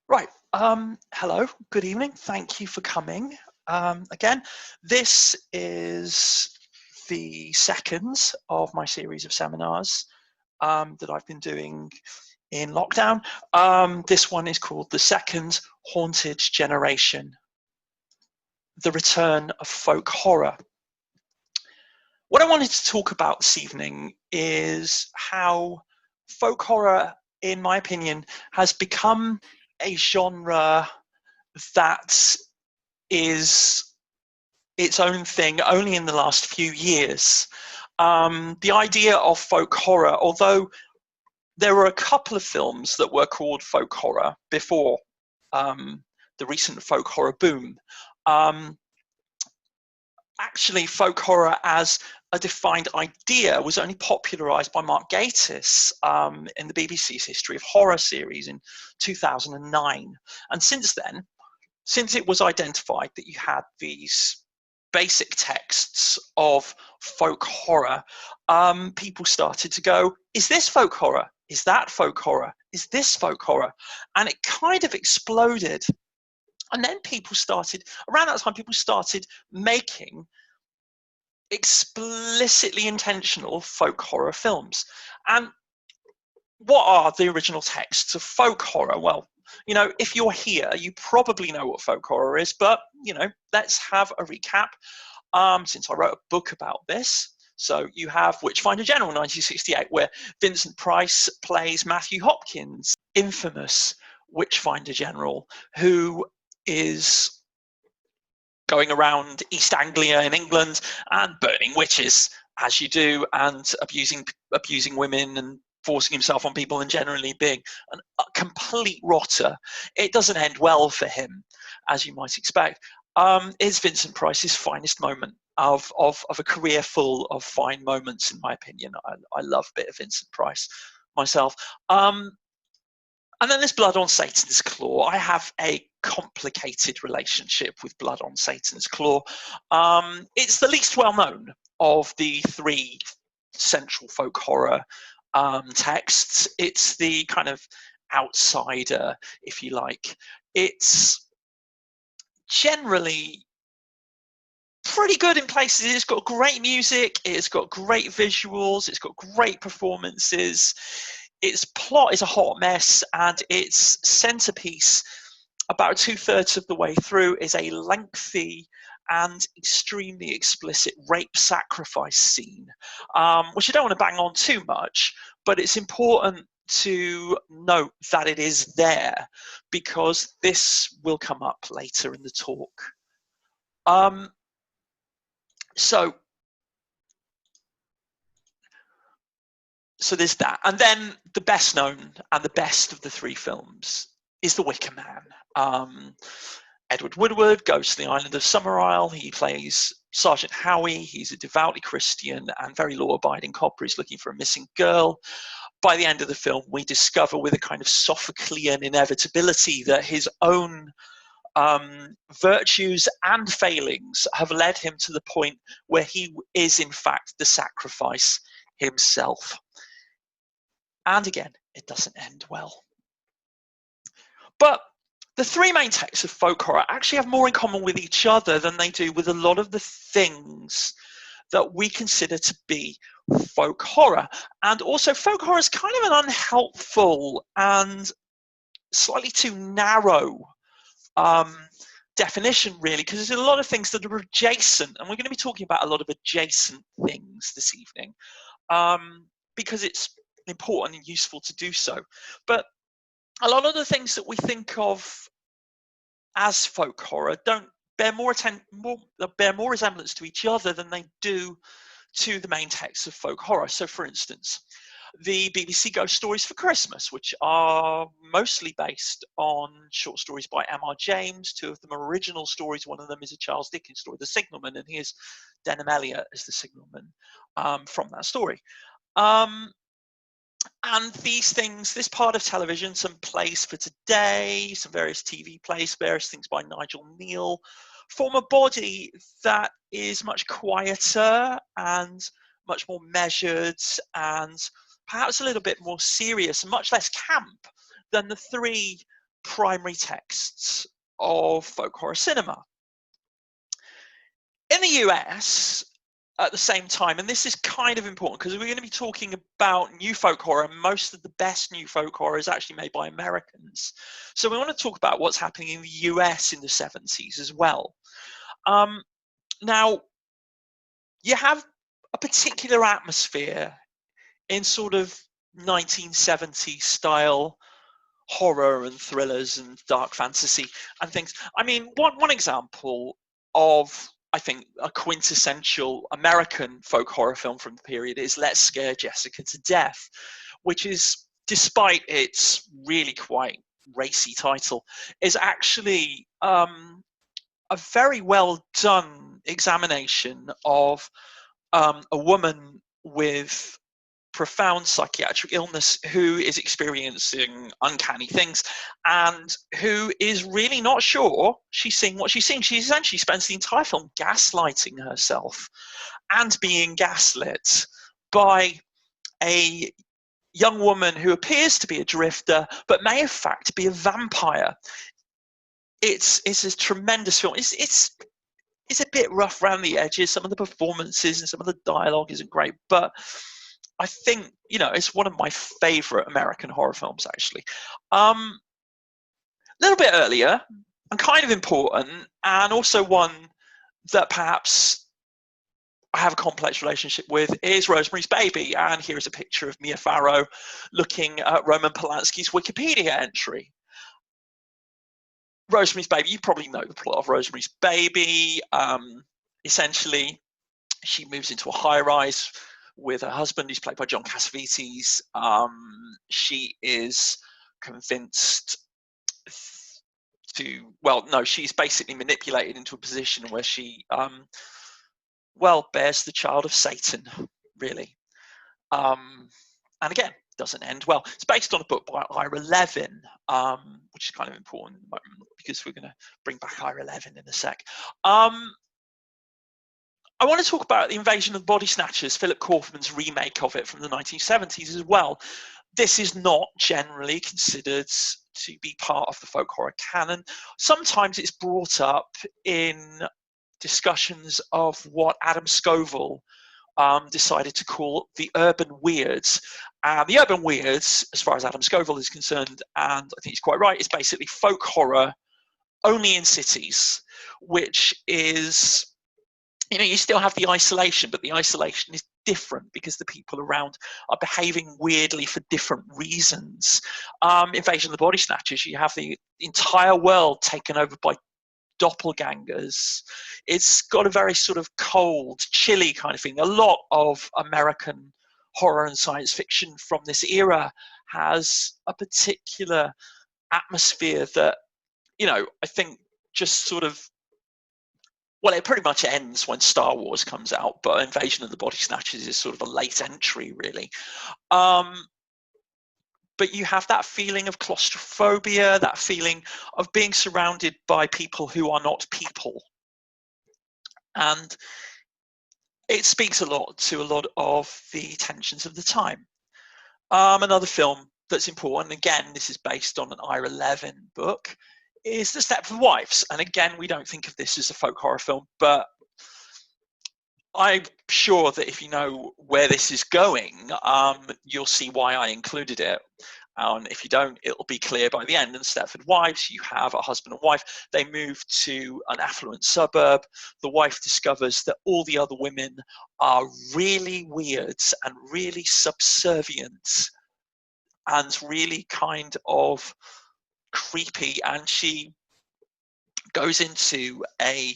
Right. Hello. Good evening. Thank you for coming. Again, this is the second of my series of seminars that I've been doing in lockdown. This one is called The Second Haunted Generation, The Return of Folk Horror. What I wanted to talk about this evening is how folk horror, in my opinion, has become a genre that is its own thing only in the last few years. The idea of folk horror, although there were a couple of films that were called folk horror before the recent folk horror boom, actually folk horror as a defined idea was only popularised by Mark Gatiss in the BBC's History of Horror series in 2009. And since then, since it was identified that you had these basic texts of folk horror, people started to go, is this folk horror? Is that folk horror? Is this folk horror? And it kind of exploded. And then people started, around that time, people started making explicitly intentional folk horror films. And what are the original texts of folk horror? Well, you know, if you're here, you probably know what folk horror is, but, you know, let's have a recap, since I wrote a book about this. So you have Witchfinder General, 1968, where Vincent Price plays Matthew Hopkins, infamous Witchfinder General, who is going around East Anglia in England and burning witches, as you do, and abusing women and forcing himself on people and generally being a complete rotter. It doesn't end well for him, as you might expect. Is Vincent Price's finest moment of a career full of fine moments, in my opinion. I love a bit of Vincent Price myself. And then there's Blood on Satan's Claw. I have a complicated relationship with Blood on Satan's Claw. It's the least well known of the three central folk horror texts. It's the kind of outsider, if you like. It's generally pretty good in places. It's got great music, it's got great visuals, it's got great performances. Its plot is a hot mess, and its centerpiece, about 2/3 of the way through, is a lengthy and extremely explicit rape sacrifice scene, which I don't want to bang on too much, but it's important to note that it is there because this will come up later in the talk. So there's that. And then the best known and the best of the three films is The Wicker Man. Edward Woodward goes to the island of Summerisle. He plays Sergeant Howie. He's a devoutly Christian and very law-abiding cop who's looking for a missing girl. By the end of the film, we discover with a kind of Sophoclean inevitability that his own virtues and failings have led him to the point where he is, in fact, the sacrifice himself. And again, it doesn't end well. But the three main texts of folk horror actually have more in common with each other than they do with a lot of the things that we consider to be folk horror. And also, folk horror is kind of an unhelpful and slightly too narrow definition, really, because there's a lot of things that are adjacent, and we're going to be talking about a lot of adjacent things this evening, because it's important and useful to do so. But a lot of the things that we think of as folk horror don't bear more resemblance to each other than they do to the main texts of folk horror. So, for instance, the BBC Ghost Stories for Christmas, which are mostly based on short stories by M.R. James. Two of them are original stories. One of them is a Charles Dickens story, The Signalman, and here's Denham Elliott as the signalman from that story. And these things, this part of television, some plays for today, some various TV plays, various things by Nigel Neal, form a body that is much quieter and much more measured and perhaps a little bit more serious and much less camp than the three primary texts of folk horror cinema. In the US, at the same time, and this is kind of important because we're going to be talking about new folk horror, and most of the best new folk horror is actually made by Americans. So we want to talk about what's happening in the US in the 70s as well. Now, you have a particular atmosphere in sort of 1970s style horror and thrillers and dark fantasy and things. I mean, one example of, I think, a quintessential American folk horror film from the period is Let's Scare Jessica to Death, which is, despite its really quite racy title, is actually a very well done examination of a woman with profound psychiatric illness who is experiencing uncanny things and who is really not sure she's seeing what she's seeing. She essentially spends the entire film gaslighting herself and being gaslit by a young woman who appears to be a drifter but may in fact be a vampire. It's a tremendous film. It's a bit rough around the edges. Some of the performances and some of the dialogue isn't great, but I think, you know, it's one of my favorite American horror films, actually. A little bit earlier and kind of important, and also one that perhaps I have a complex relationship with, is Rosemary's Baby. And here is a picture of Mia Farrow looking at Roman Polanski's Wikipedia entry. Rosemary's Baby, you probably know the plot of Rosemary's Baby. Essentially, she moves into a high-rise with her husband, who's played by John Cassavetes. She is convinced she's basically manipulated into a position where she, bears the child of Satan, really. And again, doesn't end well. It's based on a book by Ira Levin, which is kind of important because we're going to bring back Ira Levin in a sec. I want to talk about The Invasion of the Body Snatchers, Philip Kaufman's remake of it from the 1970s as well. This is not generally considered to be part of the folk horror canon. Sometimes it's brought up in discussions of what Adam Scoville decided to call the urban weirds. The urban weirds, as far as Adam Scoville is concerned, and I think he's quite right, is basically folk horror only in cities, which is, you know, you still have the isolation, but the isolation is different because the people around are behaving weirdly for different reasons. Invasion of the Body Snatchers, you have the entire world taken over by doppelgangers. It's got a very sort of cold, chilly kind of thing. A lot of American horror and science fiction from this era has a particular atmosphere that, you know, I think just sort of, well, it pretty much ends when Star Wars comes out, but Invasion of the Body Snatchers is sort of a late entry, really. But you have that feeling of claustrophobia, that feeling of being surrounded by people who are not people. And it speaks a lot to a lot of the tensions of the time. Another film that's important, again, this is based on an Ira Levin book, is The Stepford Wives. And again, we don't think of this as a folk horror film, but I'm sure that if you know where this is going, you'll see why I included it. If you don't, it'll be clear by the end. In Stepford Wives, you have a husband and wife. They move to an affluent suburb. The wife discovers that all the other women are really weird and really subservient and really kind of creepy, and she goes into a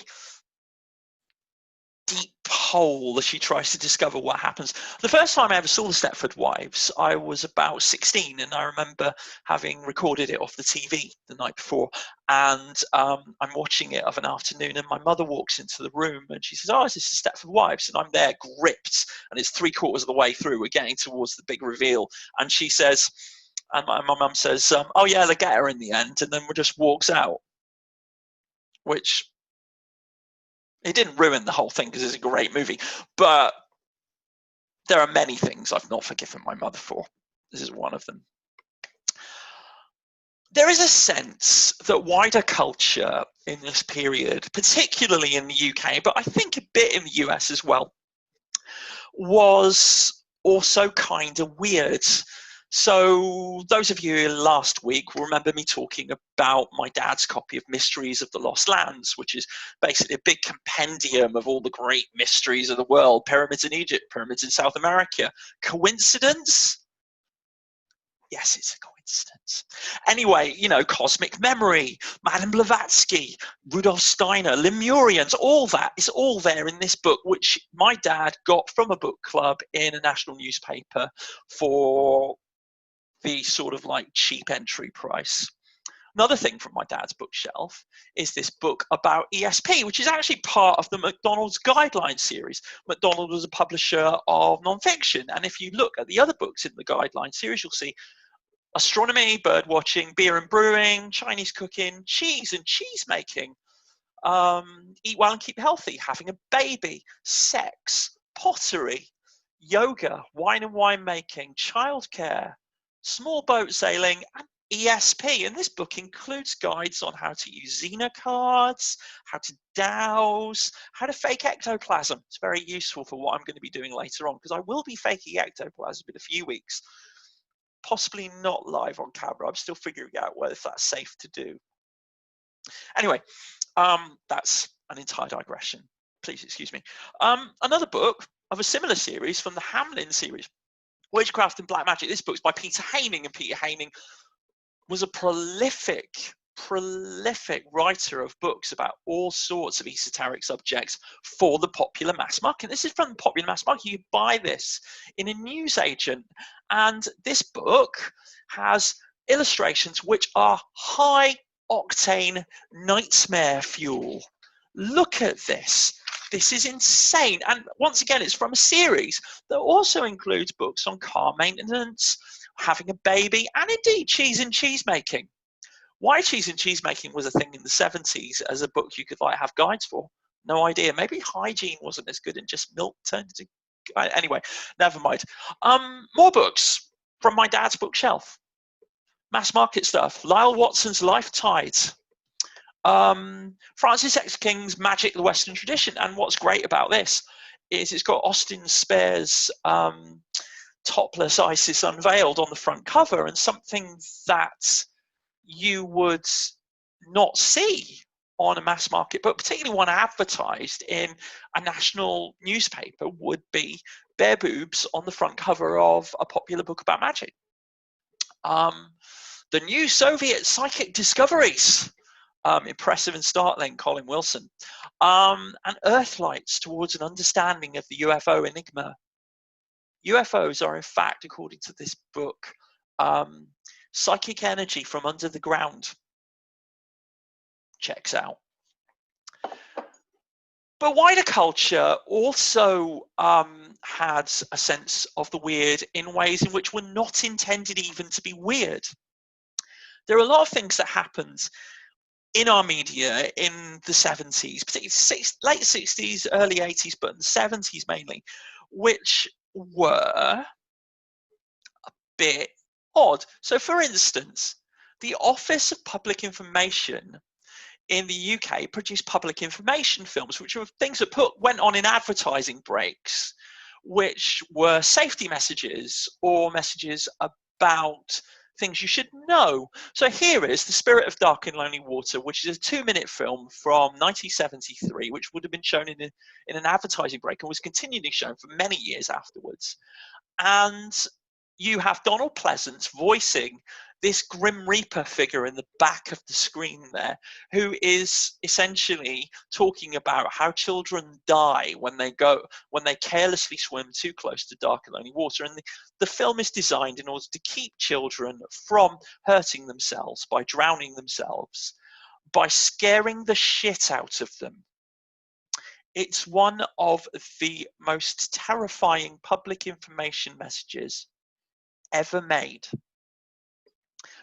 deep hole as she tries to discover what happens. The first time I ever saw The Stepford Wives, I was about 16, and I remember having recorded it off the TV the night before, and I'm watching it of an afternoon, and my mother walks into the room and she says, "Oh, is this The Stepford Wives?" And I'm there gripped, and it's 3/4 of the way through, we're getting towards the big reveal, and she says, and my mum says, "Oh yeah, they get her in the end," and then just walks out, which, it didn't ruin the whole thing because it's a great movie, but there are many things I've not forgiven my mother for. This is one of them. There is a sense that wider culture in this period, particularly in the UK, but I think a bit in the US as well, was also kind of weird. So those of you last week will remember me talking about my dad's copy of Mysteries of the Lost Lands, which is basically a big compendium of all the great mysteries of the world: pyramids in Egypt, pyramids in South America. Coincidence? Yes, it's a coincidence. Anyway, you know, Cosmic Memory, Madame Blavatsky, Rudolf Steiner, Lemurians, all that is all there in this book, which my dad got from a book club in a national newspaper for the sort of like cheap entry price. Another thing from my dad's bookshelf is this book about ESP, which is actually part of the McDonald's Guideline series. McDonald was a publisher of nonfiction, and if you look at the other books in the Guideline series, you'll see astronomy, bird watching, beer and brewing, Chinese cooking, cheese and cheese making, eat well and keep healthy, having a baby, sex, pottery, yoga, wine and winemaking, childcare, small boat sailing, and ESP. And this book includes guides on how to use Xena cards, how to dowse, how to fake ectoplasm. It's very useful for what I'm going to be doing later on, because I will be faking ectoplasm in a few weeks. Possibly not live on camera. I'm still figuring out whether that's safe to do. Anyway, that's an entire digression. Please excuse me. Another book of a similar series from the Hamlin series, Witchcraft and Black Magic. This book's by Peter Haining, and Peter Haining was a prolific writer of books about all sorts of esoteric subjects for the popular mass market. This is from the popular mass market. You buy this in a newsagent, and this book has illustrations which are high octane nightmare fuel. Look at this. This is insane. And once again, it's from a series that also includes books on car maintenance, having a baby, and indeed cheese and cheese making. Why cheese and cheese making was a thing in the 70s as a book you could like have guides for, no idea. Maybe hygiene wasn't as good and just milk turned into... Anyway, never mind. More books from my dad's bookshelf. Mass market stuff. Lyle Watson's Life Tides. Francis X. King's Magic, the Western Tradition. And what's great about this is it's got Austin Spare's topless Isis unveiled on the front cover, and something that you would not see on a mass market, but particularly one advertised in a national newspaper, would be bare boobs on the front cover of a popular book about magic. The new Soviet psychic discoveries, impressive and startling, Colin Wilson, and Earthlights towards an understanding of the UFO enigma. UFOs are, in fact, according to this book, psychic energy from under the ground. Checks out. But wider culture also had a sense of the weird in ways in which were not intended even to be weird. There are a lot of things that happened in our media in the 70s, particularly late 60s, early 80s, but in the 70s mainly, which were a bit odd. So, for instance, the Office of Public Information in the UK produced public information films, which were things that went on in advertising breaks, which were safety messages or messages about things you should know. So here is The Spirit of Dark and Lonely Water, which is a 2-minute film from 1973, which would have been shown in an advertising break and was continually shown for many years afterwards. And you have Donald Pleasance voicing this Grim Reaper figure in the back of the screen there, who is essentially talking about how children die when they carelessly swim too close to dark and lonely water. And the film is designed in order to keep children from hurting themselves by drowning themselves, by scaring the shit out of them. It's one of the most terrifying public information messages ever made.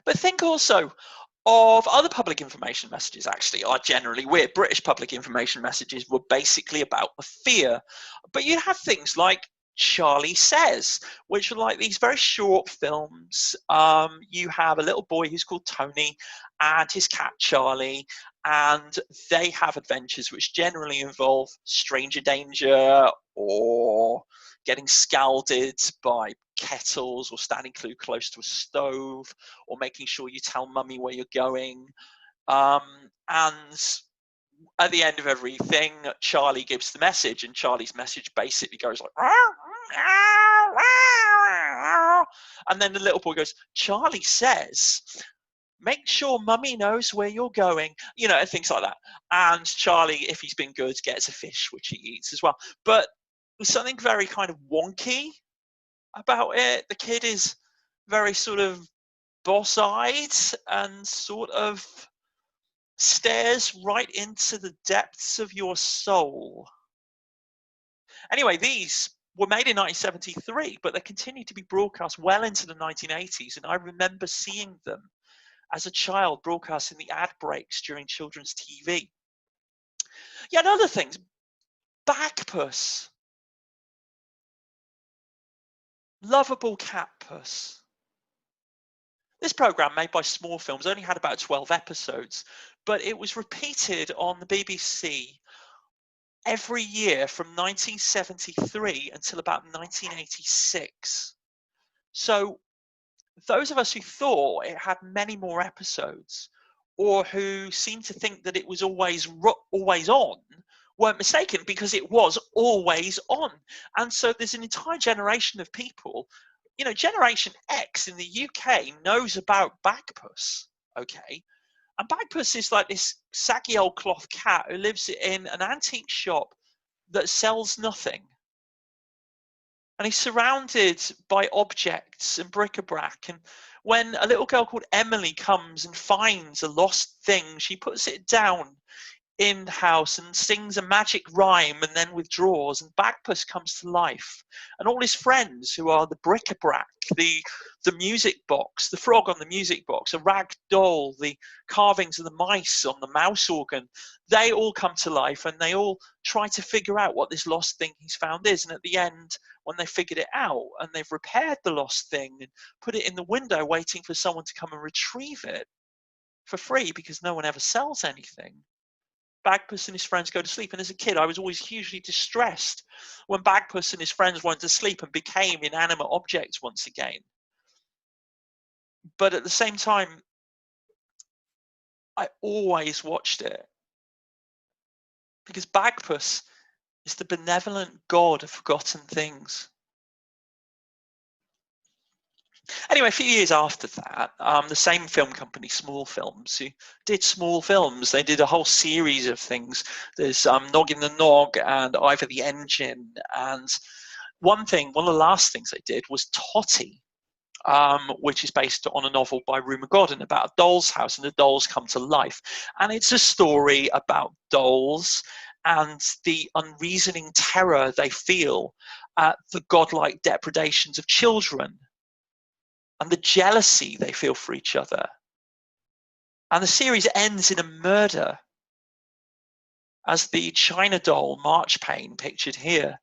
But think also of other public information messages actually are generally weird. British public information messages were basically about the fear. But you have things like Charley Says, which are like these very short films. You have a little boy who's called Tony and his cat Charley, and they have adventures which generally involve stranger danger or getting scalded by kettles or standing too close to a stove or making sure you tell mummy where you're going. And at the end of everything, Charley gives the message, and Charley's message basically goes like, and then the little boy goes, Charley says, make sure mummy knows where you're going, you know, and things like that. And Charley, if he's been good, gets a fish, which he eats as well. But there's something very kind of wonky about it. The kid is very sort of boss-eyed and sort of stares right into the depths of your soul. Anyway, these were made in 1973, but they continued to be broadcast well into the 1980s, and I remember seeing them as a child broadcast in the ad breaks during children's TV. Yeah, and other things. Bagpuss. Lovable cat puss. This program, made by Smallfilms, only had about 12 episodes, but it was repeated on the BBC every year from 1973 until about 1986. So those of us who thought it had many more episodes, or who seemed to think that it was always on, weren't mistaken, because it was always on. And so there's an entire generation of people, you know, Generation X in the UK knows about Bagpuss, okay? And Bagpuss is like this saggy old cloth cat who lives in an antique shop that sells nothing. And he's surrounded by objects and bric-a-brac. And when a little girl called Emily comes and finds a lost thing, she puts it down in house and sings a magic rhyme and then withdraws, and Bagpuss comes to life, and all his friends, who are the bric-a-brac, the music box, the frog on the music box, a rag doll, the carvings of the mice on the mouse organ, they all come to life, and they all try to figure out what this lost thing he's found is. And at the end, when they figured it out and they've repaired the lost thing and put it in the window waiting for someone to come and retrieve it for free, because no one ever sells anything, Bagpuss and his friends go to sleep. And as a kid, I was always hugely distressed when Bagpuss and his friends went to sleep and became inanimate objects once again. But at the same time, I always watched it, because Bagpuss is the benevolent god of forgotten things. Anyway, a few years after that, the same film company, Smallfilms, who did Smallfilms, they did a whole series of things. There's Noggin the Nog and Ivor the Engine. And one of the last things they did was Tottie, which is based on a novel by Rue McGodden about a doll's house, and the dolls come to life. And it's a story about dolls and the unreasoning terror they feel at the godlike depredations of children, and the jealousy they feel for each other. And the series ends in a murder, as the China doll, Marchpane, pictured here,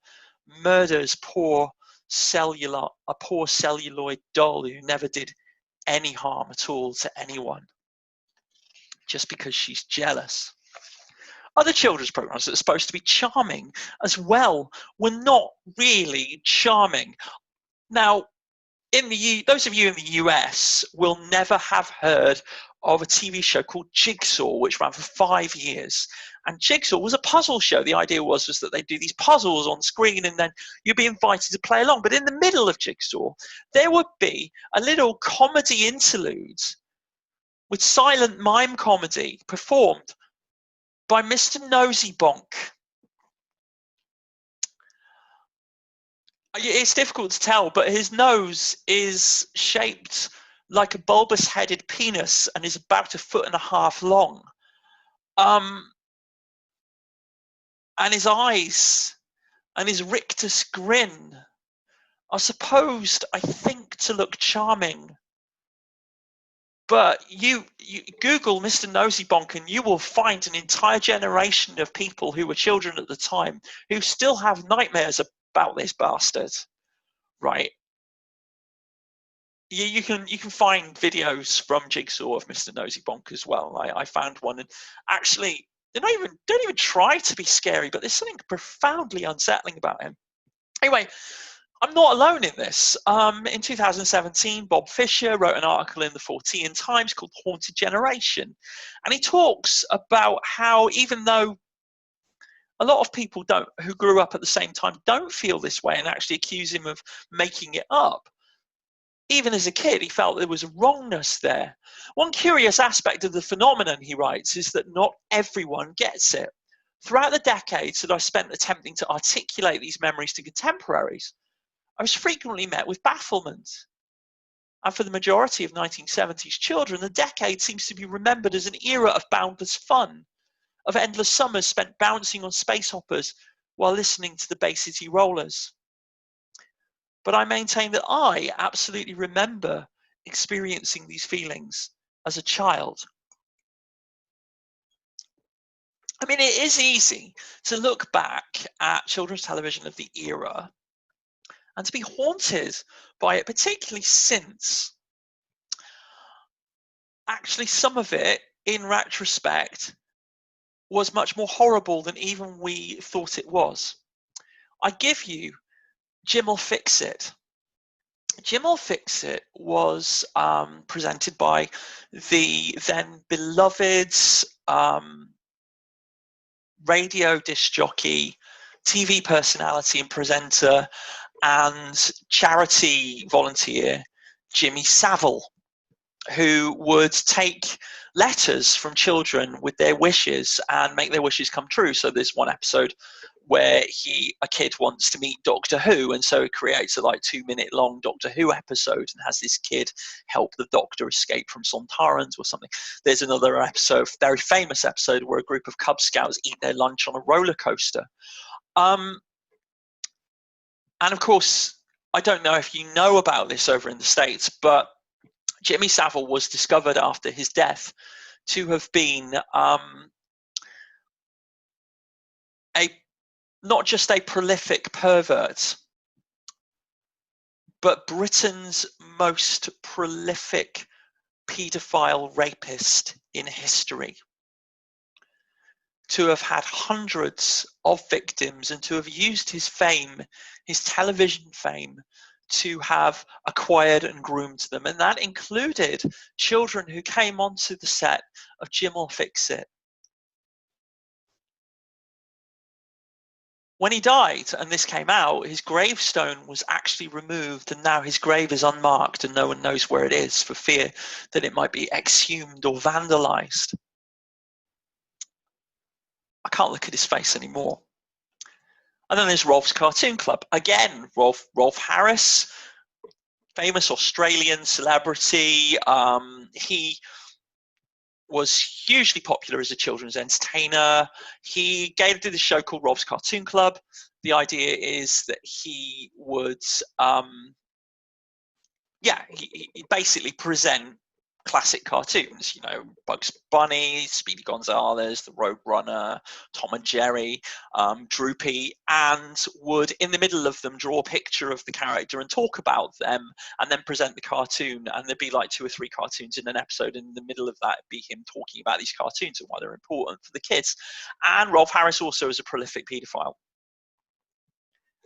murders a poor celluloid doll who never did any harm at all to anyone, just because she's jealous. Other children's programs that are supposed to be charming as well were not really charming. Now, those of you in the US will never have heard of a TV show called Jigsaw, which ran for 5 years. And Jigsaw was a puzzle show. The idea was that they'd do these puzzles on screen and then you'd be invited to play along. But in the middle of Jigsaw, there would be a little comedy interlude with silent mime comedy performed by Mr. Nosybonk. It's difficult to tell, but his nose is shaped like a bulbous-headed penis and is about 1.5 feet long. And his eyes and his rictus grin are supposed, I think, to look charming. But you Google Mr. Nosybonk and you will find an entire generation of people who were children at the time who still have nightmares about this bastard. right? You can find videos from Jigsaw of Mr. Nosy Bonk as well. I found one, and actually they don't even try to be scary, but there's something profoundly unsettling about him. Anyway, I'm not alone in this. In 2017, Bob Fisher wrote an article in the Fortean Times called Haunted Generation, and he talks about how even though a lot of people who grew up at the same time don't feel this way and actually accuse him of making it up, even as a kid, he felt there was a wrongness there. One curious aspect of the phenomenon, he writes, is that not everyone gets it. Throughout the decades that I spent attempting to articulate these memories to contemporaries, I was frequently met with bafflement. And for the majority of 1970s children, the decade seems to be remembered as an era of boundless fun, of endless summers spent bouncing on space hoppers while listening to the Bay City Rollers. But I maintain that I absolutely remember experiencing these feelings as a child. I mean, it is easy to look back at children's television of the era and to be haunted by it, particularly since actually some of it, in retrospect, was much more horrible than even we thought it was. I give you Jim'll Fix It. Jim'll Fix It was presented by the then beloved radio disc jockey, TV personality and presenter, and charity volunteer, Jimmy Savile, who would take letters from children with their wishes and make their wishes come true. So there's one episode where a kid wants to meet Doctor Who, and so it creates a 2-minute long Doctor Who episode and has this kid help the Doctor escape from Sontarans or something. There's another episode, very famous episode, where a group of Cub Scouts eat their lunch on a roller coaster. And of course, I don't know if you know about this over in the States, but Jimmy Savile was discovered after his death to have been not just a prolific pervert, but Britain's most prolific paedophile rapist in history. To have had hundreds of victims and to have used his fame, his television fame, to have acquired and groomed them. And that included children who came onto the set of Jim'll Fix It. When he died and this came out, his gravestone was actually removed, and now his grave is unmarked and no one knows where it is for fear that it might be exhumed or vandalized. I can't look at his face anymore. And then there's Rolf's Cartoon Club. Again, Rolf Harris, famous Australian celebrity. He was hugely popular as a children's entertainer. He did a show called Rolf's Cartoon Club. The idea is that he would, he basically present classic cartoons, Bugs Bunny, Speedy Gonzales, the Roadrunner, Tom and Jerry, Droopy, and would, in the middle of them, draw a picture of the character and talk about them, and then present the cartoon. And there'd be 2 or 3 cartoons in an episode, and in the middle of that be him talking about these cartoons and why they're important for the kids. And Rolf Harris also is a prolific paedophile.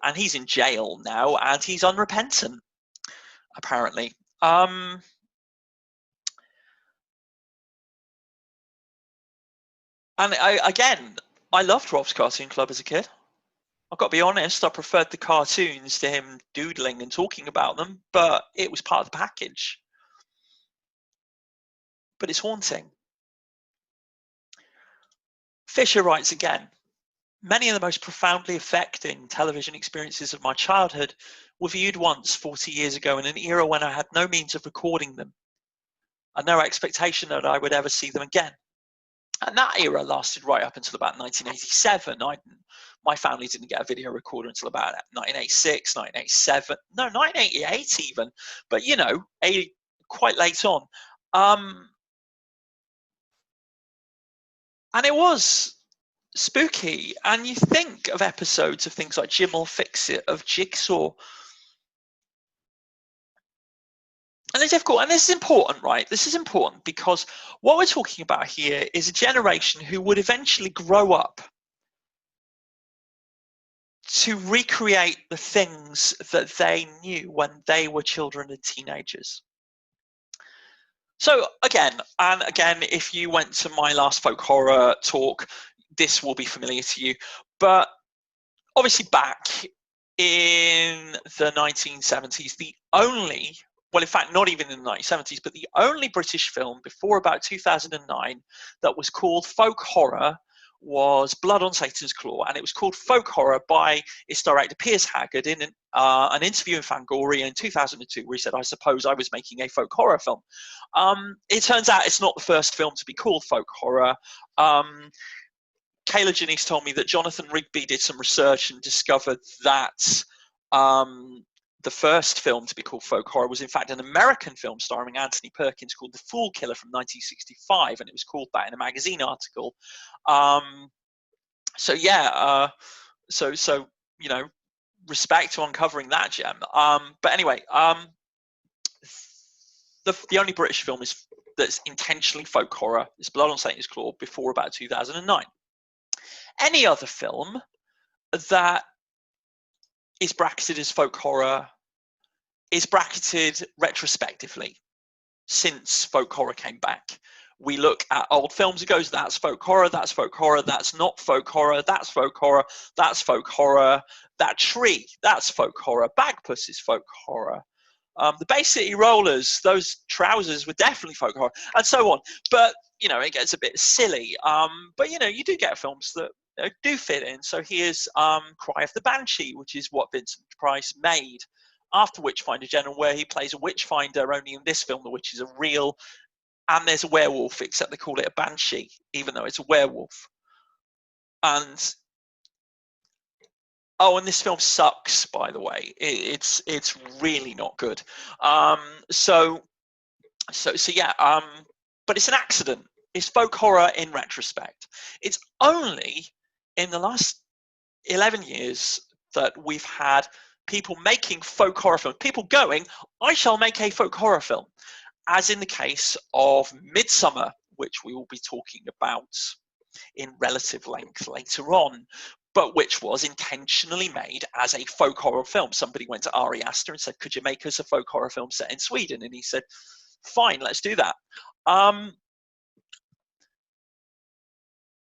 And he's in jail now, and he's unrepentant, apparently. And I loved Rolf's Cartoon Club as a kid. I've got to be honest, I preferred the cartoons to him doodling and talking about them, but it was part of the package. But it's haunting. Fisher writes again, many of the most profoundly affecting television experiences of my childhood were viewed once 40 years ago in an era when I had no means of recording them and no expectation that I would ever see them again. And that era lasted right up until about 1987. My family didn't get a video recorder until about 1986, 1987, no, 1988 even, but quite late on. And it was spooky. And you think of episodes of things like Jim'll Fix It, of Jigsaw, And it's difficult, and this is important, right? This is important because what we're talking about here is a generation who would eventually grow up to recreate the things that they knew when they were children and teenagers. So again, if you went to my last folk horror talk, this will be familiar to you. But obviously back in the 1970s, well, in fact, not even in the 1970s, but the only British film before about 2009 that was called folk horror was Blood on Satan's Claw, and it was called folk horror by its director Piers Haggard in an interview in Fangoria in 2002, where he said, "I suppose I was making a folk horror film." It turns out it's not the first film to be called folk horror. Kayla Janice told me that Jonathan Rigby did some research and discovered that the first film to be called folk horror was in fact an American film starring Anthony Perkins called The Fool Killer from 1965, and it was called that in a magazine article. So you know, respect to uncovering that gem. But anyway, the only British film that's intentionally folk horror is Blood on Satan's Claw before about 2009. Any other film that is bracketed as folk horror is bracketed retrospectively since folk horror came back. We look at old films and goes, that's folk horror, that's folk horror, that's not folk horror, that's folk horror, that's folk horror, that tree, that's folk horror, Bagpuss is folk horror. The Bay City Rollers, those trousers were definitely folk horror, and so on. But, you know, it gets a bit silly. But, you know, you do get films that do fit in. So here's Cry of the Banshee, which is what Vincent Price made after Witchfinder General, where he plays a Witchfinder, only in this film the witch is a real, and there's a werewolf, except they call it a banshee, even though it's a werewolf. And and this film sucks, by the way. It's really not good. So yeah. But it's an accident. It's folk horror in retrospect. It's only in the last 11 years that we've had people making folk horror films. People going, I shall make a folk horror film, as in the case of Midsummer, which we will be talking about in relative length later on, but which was intentionally made as a folk horror film. Somebody went to Ari Aster and said, could you make us a folk horror film set in Sweden? And he said, fine, let's do that.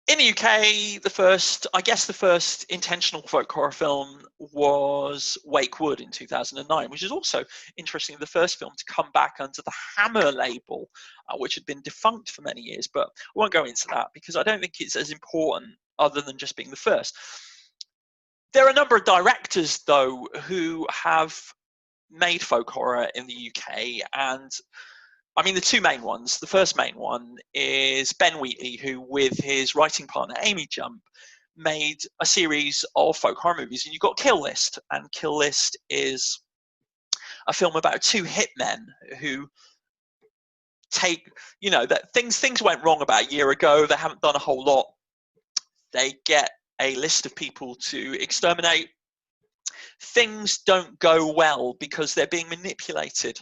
In the UK, the first intentional folk horror film was Wake Wood in 2009, which is also interesting, the first film to come back under the Hammer label, which had been defunct for many years, but I won't go into that because I don't think it's as important other than just being the first. There are a number of directors, though, who have made folk horror in the UK, and I mean, the two main ones. The first main one is Ben Wheatley, who, with his writing partner Amy Jump, made a series of folk horror movies. And you've got Kill List, and Kill List is a film about two hitmen who take, you know, that things went wrong about a year ago. They haven't done a whole lot. They get a list of people to exterminate. Things don't go well because they're being manipulated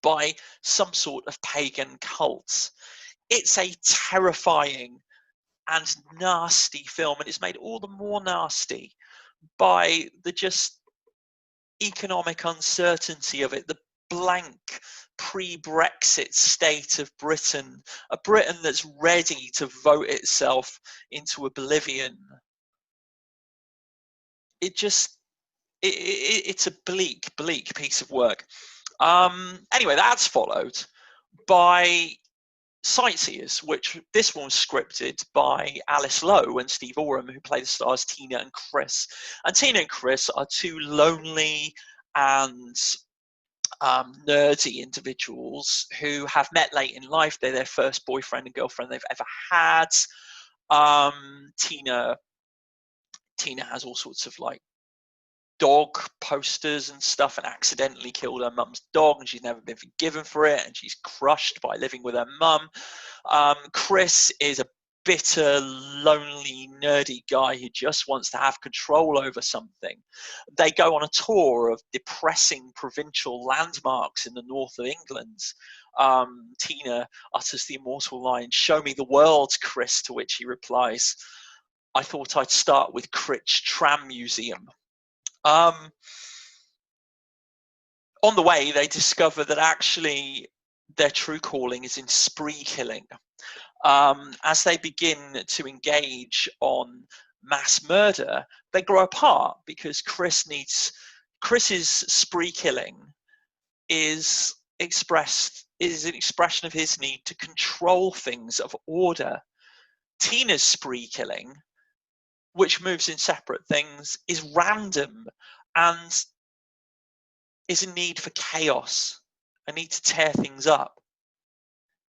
by some sort of pagan cult. It's a terrifying and nasty film, and it's made all the more nasty by the just economic uncertainty of it, the blank pre-Brexit state of Britain, a Britain that's ready to vote itself into oblivion. It's a bleak piece of work. Anyway, that's followed by Sightseers, which this one was scripted by Alice Lowe and Steve Oram, who play the stars Tina and Chris. And Tina and Chris are two lonely and nerdy individuals who have met late in life. They're their first boyfriend and girlfriend they've ever had. Tina has all sorts of like dog posters and stuff and accidentally killed her mum's dog, and she's never been forgiven for it, and she's crushed by living with her mum. Chris is a bitter, lonely, nerdy guy who just wants to have control over something. They go on a tour of depressing provincial landmarks in the north of England. Tina utters the immortal line, "Show me the world, Chris," to which he replies, "I thought I'd start with Critch Tram Museum." On the way, they discover that actually their true calling is in spree killing. As they begin to engage on mass murder, they grow apart because Chris's spree killing is an expression of his need to control things of order. Tina's spree killing, which moves in separate things, is random and is a need for chaos, a need to tear things up.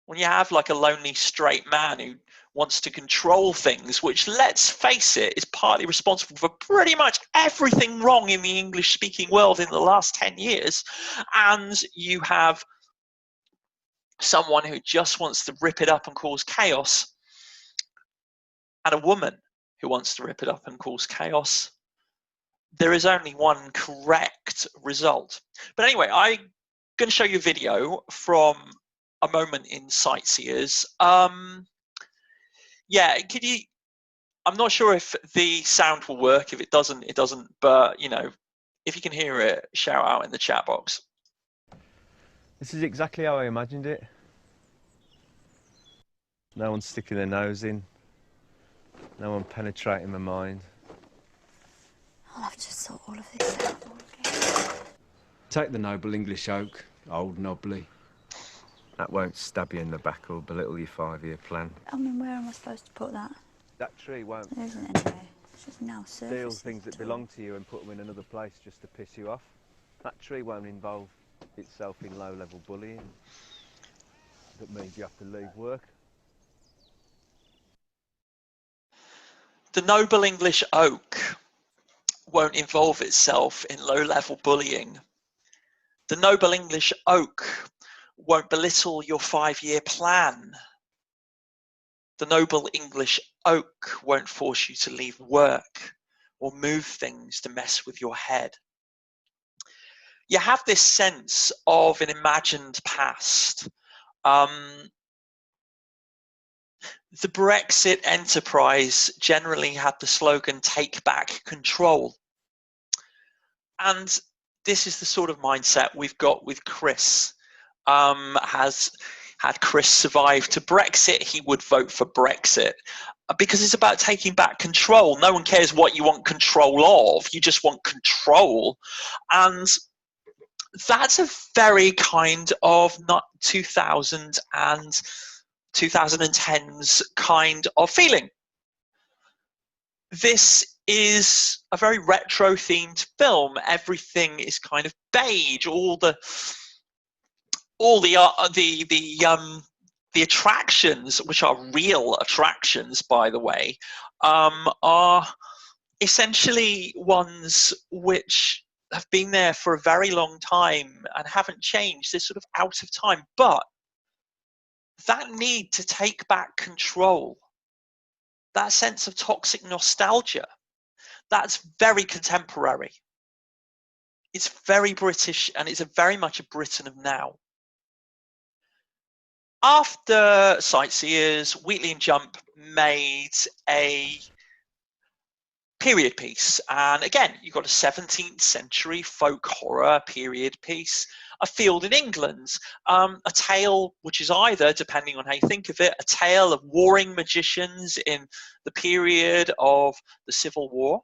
When you have like a lonely straight man who wants to control things, which, let's face it, is partly responsible for pretty much everything wrong in the English-speaking world in the last 10 years, and you have someone who just wants to rip it up and cause chaos, and a woman who wants to rip it up and cause chaos, there is only one correct result. But anyway, I'm going to show you a video from a moment in Sightseers. Yeah, could you? I'm not sure if the sound will work. If it doesn't, it doesn't. But you know, if you can hear it, shout out in the chat box. This is exactly how I imagined it. No one sticking their nose in. No one penetrating my mind. I'll have to sort all of this out. Okay. Take the noble English oak, old knobbly. That won't stab you in the back or belittle your 5-year plan. I mean, where am I supposed to put that? That tree won't There isn't anywhere. It's just now surfaces. steal things that belong to you and put them in another place just to piss you off. That tree won't involve itself in low-level bullying. That means you have to leave work. The noble English oak won't involve itself in low-level bullying. The noble English oak won't belittle your 5-year plan. The noble English oak won't force you to leave work or move things to mess with your head. You have this sense of an imagined past. The Brexit enterprise generally had the slogan, "Take back control." And this is the sort of mindset we've got with Chris. Had Chris survived to Brexit, he would vote for Brexit because it's about taking back control. No one cares what you want control of, you just want control. And that's a very kind of not 2000 and 2010s kind of feeling. This is a very retro themed film. Everything is kind of beige. All the attractions, which are real attractions, by the way, are essentially ones which have been there for a very long time and haven't changed. They're sort of out of time. But that need to take back control, that sense of toxic nostalgia, that's very contemporary. It's very British, and it's very much a Britain of now. After Sightseers, Wheatley and Jump made a period piece. And again, you've got a 17th century folk horror period piece, A Field in England, a tale which is either, depending on how you think of it, a tale of warring magicians in the period of the Civil War,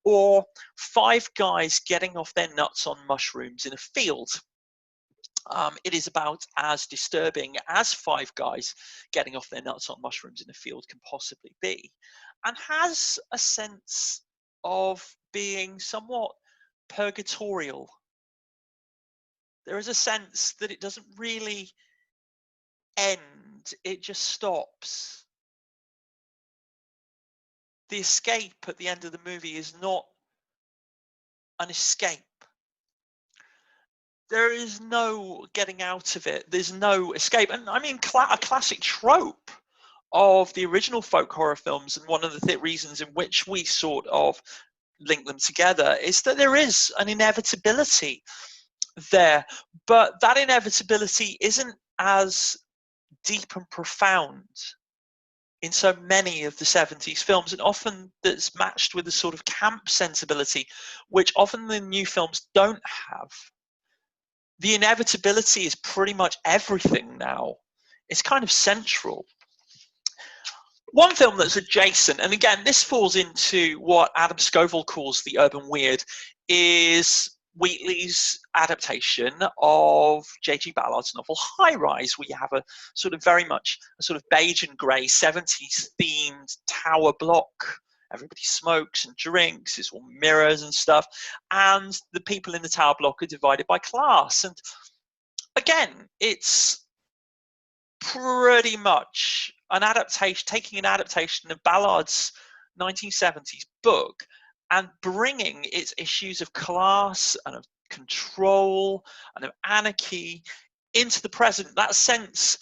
or 5 guys getting off their nuts on mushrooms in a field. It is about as disturbing as 5 guys getting off their nuts on mushrooms in a field can possibly be, and has a sense of being somewhat purgatorial. There is a sense that it doesn't really end, it just stops. The escape at the end of the movie is not an escape. There is no getting out of it. There's no escape. And I mean, a classic trope of the original folk horror films, and one of the reasons in which we sort of link them together, is that there is an inevitability there, but that inevitability isn't as deep and profound in so many of the 70s films, and often that's matched with a sort of camp sensibility, which often the new films don't have. The inevitability is pretty much everything now. It's kind of central. One film that's adjacent, and again, this falls into what Adam Scoville calls the urban weird, is Wheatley's adaptation of J.G. Ballard's novel High Rise, where you have a sort of very much a sort of beige and grey 70s themed tower block. Everybody smokes and drinks, there's all mirrors and stuff, and the people in the tower block are divided by class. And again, it's pretty much an adaptation, taking an adaptation of Ballard's 1970s book and bringing its issues of class and of control and of anarchy into the present. That sense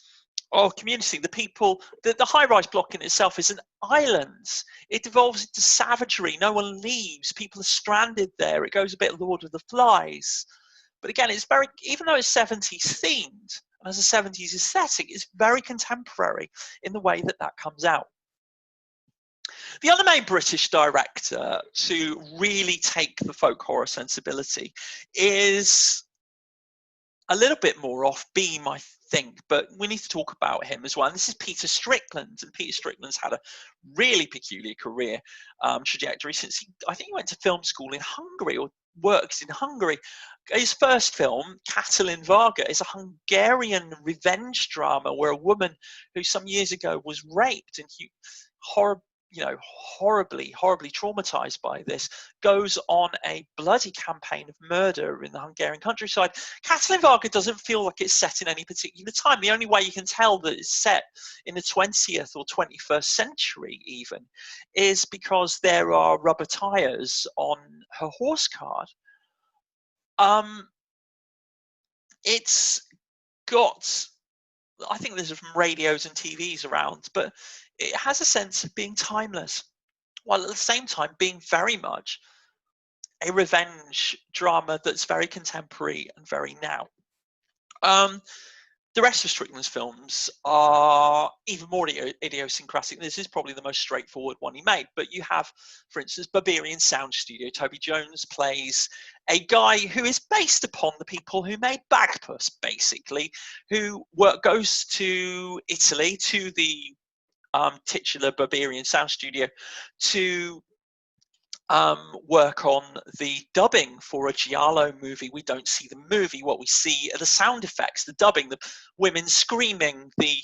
of community, the people, the high-rise block in itself is an island. It devolves into savagery. No one leaves. People are stranded there. It goes a bit Lord of the Flies. But again, it's very, even though it's 70s themed, and as a 70s aesthetic, it's very contemporary in the way that that comes out. The other main British director to really take the folk horror sensibility is a little bit more off beam, I think, but we need to talk about him as well. And this is Peter Strickland, and Peter Strickland's had a really peculiar career trajectory since I think he went to film school in Hungary or works in Hungary. His first film, Katalin Varga, is a Hungarian revenge drama where a woman who some years ago was raped and horribly traumatized by this, goes on a bloody campaign of murder in the Hungarian countryside. Katalin Varga doesn't feel like it's set in any particular time. The only way you can tell that it's set in the 20th or 21st century even is because there are rubber tires on her horse cart. It's got, I think there's some radios and TVs around, but it has a sense of being timeless, while at the same time being very much a revenge drama that's very contemporary and very now. The rest of Strickland's films are even more idiosyncratic. This is probably the most straightforward one he made, but you have, for instance, Barbarian Sound Studio. Toby Jones plays a guy who is based upon the people who made Bagpuss, basically, who goes to Italy, to the titular Barbarian Sound Studio, to work on the dubbing for a giallo movie. We don't see the movie. What we see are the sound effects, the dubbing, the women screaming, the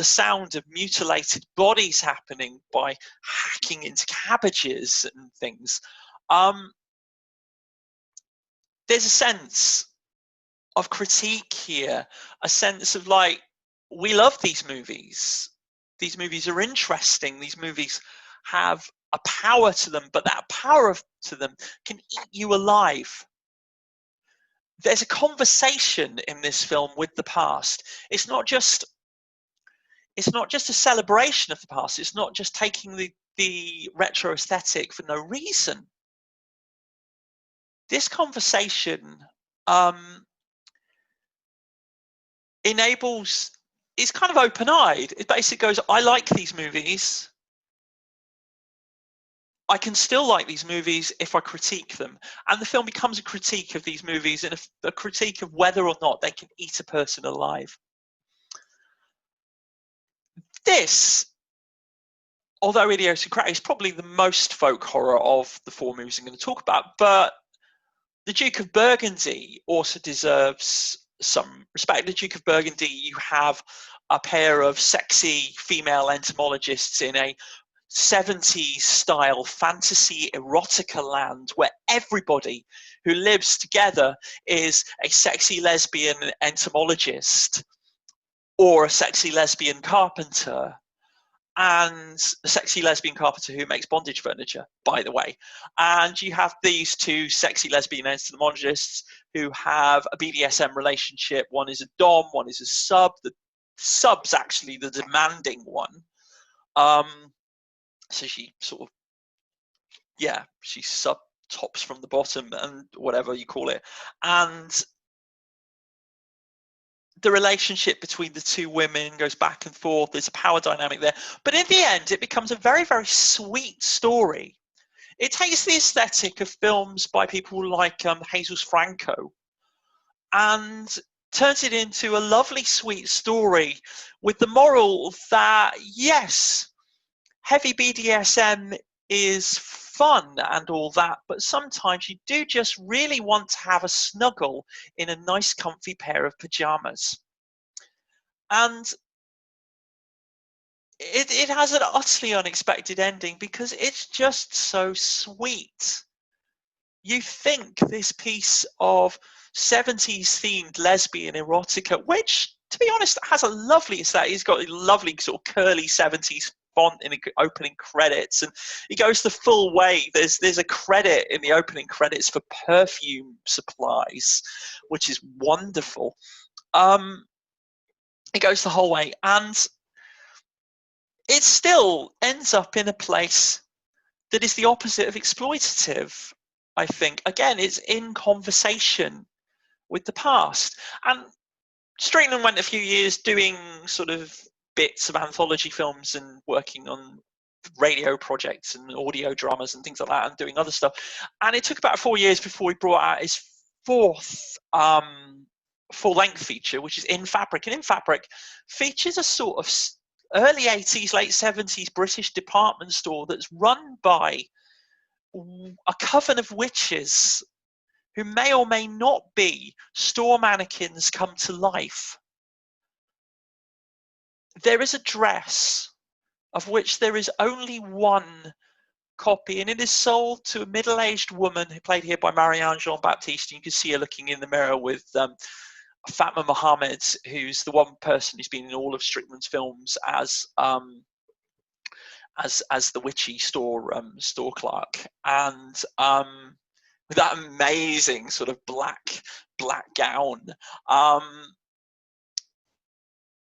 sound of mutilated bodies happening by hacking into cabbages and things. There's a sense of critique here, a sense of like, we love these movies. These movies are interesting. These movies have a power to them, but that power to them can eat you alive. There's a conversation in this film with the past. It's not just a celebration of the past. It's not just taking the retro aesthetic for no reason. This conversation it's kind of open-eyed. It basically goes, I like these movies. I can still like these movies if I critique them. And the film becomes a critique of these movies and a critique of whether or not they can eat a person alive. This, although idiosyncratic, is probably the most folk horror of the four movies I'm going to talk about, but The Duke of Burgundy also deserves some respect. The Duke of Burgundy, you have a pair of sexy female entomologists in a 70s style fantasy erotica land where everybody who lives together is a sexy lesbian entomologist or a sexy lesbian carpenter, and a sexy lesbian carpenter who makes bondage furniture, by the way. And you have these two sexy lesbian entomologists who have a BDSM relationship. One is a dom, one is a sub. The Sub's actually the demanding one. So she sort of, yeah, she sub tops from the bottom and whatever you call it. And the relationship between the two women goes back and forth. There's a power dynamic there. But in the end, it becomes a very, very sweet story. It takes the aesthetic of films by people like Jesus Franco and turns it into a lovely, sweet story with the moral that, yes, heavy BDSM is fun and all that, but sometimes you do just really want to have a snuggle in a nice, comfy pair of pajamas. And it has an utterly unexpected ending because it's just so sweet. You think this piece of 70s themed lesbian erotica, which, to be honest, has a lovely aesthetic. It's got a lovely sort of curly 70s font in the opening credits, and it goes the full way. There's a credit in the opening credits for perfume supplies, which is wonderful. It goes the whole way, and it still ends up in a place that is the opposite of exploitative, I think. Again, it's in conversation with the past. And Strickland went a few years doing sort of bits of anthology films and working on radio projects and audio dramas and things like that and doing other stuff. And it took about 4 years before he brought out his fourth full-length feature, which is In Fabric. And In Fabric features a sort of early 80s, late 70s British department store that's run by a coven of witches who may or may not be store mannequins come to life. There is a dress of which there is only one copy, and it is sold to a middle-aged woman who played here by Marianne Jean-Baptiste. You can see her looking in the mirror with Fatma Mohammed, who's the one person who's been in all of Strickland's films as the witchy store clerk, and with that amazing sort of black gown,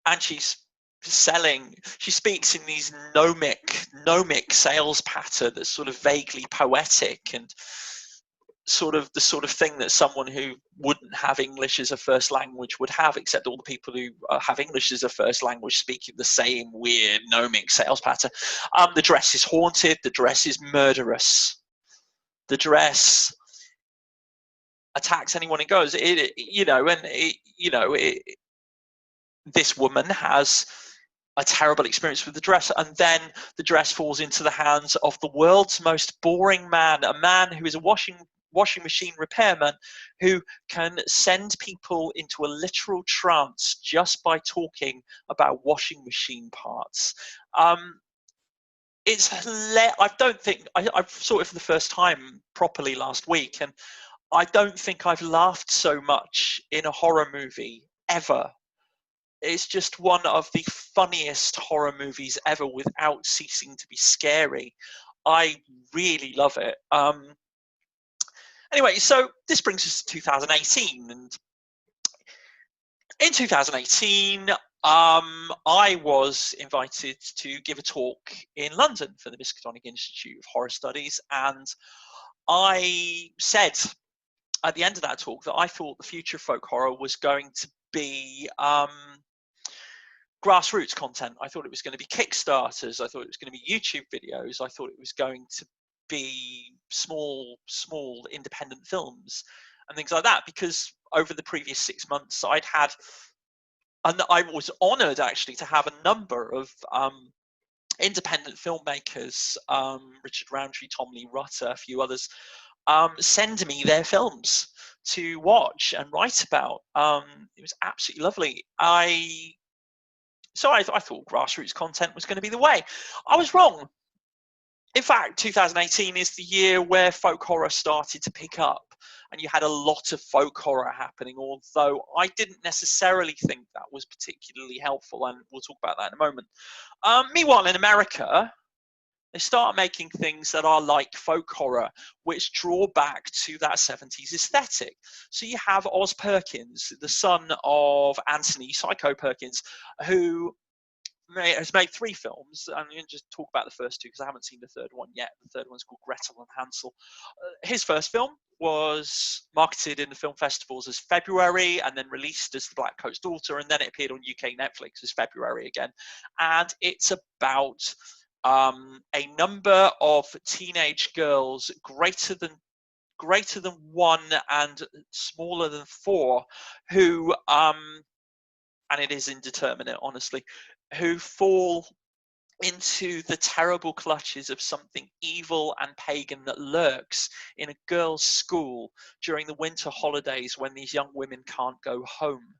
and she speaks in these gnomic sales patter that's sort of vaguely poetic and sort of the sort of thing that someone who wouldn't have English as a first language would have, except all the people who have English as a first language speaking the same weird gnomic sales pattern. The dress is haunted. The dress is murderous. The dress attacks anyone it goes. This woman has a terrible experience with the dress, and then the dress falls into the hands of the world's most boring man, a man who is a washing machine repairman who can send people into a literal trance just by talking about washing machine parts. It's hilarious. I saw it for the first time properly last week, and I don't think I've laughed so much in a horror movie ever. It's just one of the funniest horror movies ever without ceasing to be scary. I really love it. Anyway, so this brings us to 2018, and in 2018, I was invited to give a talk in London for the Miskatonic Institute of Horror Studies, and I said at the end of that talk that I thought the future of folk horror was going to be grassroots content. I thought it was going to be Kickstarters. I thought it was going to be YouTube videos. I thought it was going to be small independent films and things like that, because over the previous 6 months and I was honored actually to have a number of independent filmmakers, Richard Roundtree, Tom Lee Rutter, a few others, send me their films to watch and write about. It was absolutely lovely. So I thought grassroots content was going to be the way. I was wrong. In fact, 2018 is the year where folk horror started to pick up, and you had a lot of folk horror happening, although I didn't necessarily think that was particularly helpful, and we'll talk about that in a moment. Meanwhile, in America, They start making things that are like folk horror, which draw back to that 70s aesthetic. So you have Oz Perkins, the son of Anthony Psycho Perkins, who has made 3 films. I'm going to just talk about the first 2 because I haven't seen the third one yet. The third one's called Gretel and Hansel. His first film was marketed in the film festivals as February and then released as The Black Coat's Daughter, and then it appeared on UK Netflix as February again. And it's about a number of teenage girls greater than 1 and smaller than 4 who and it is indeterminate, honestly, who fall into the terrible clutches of something evil and pagan that lurks in a girls' school during the winter holidays when these young women can't go home.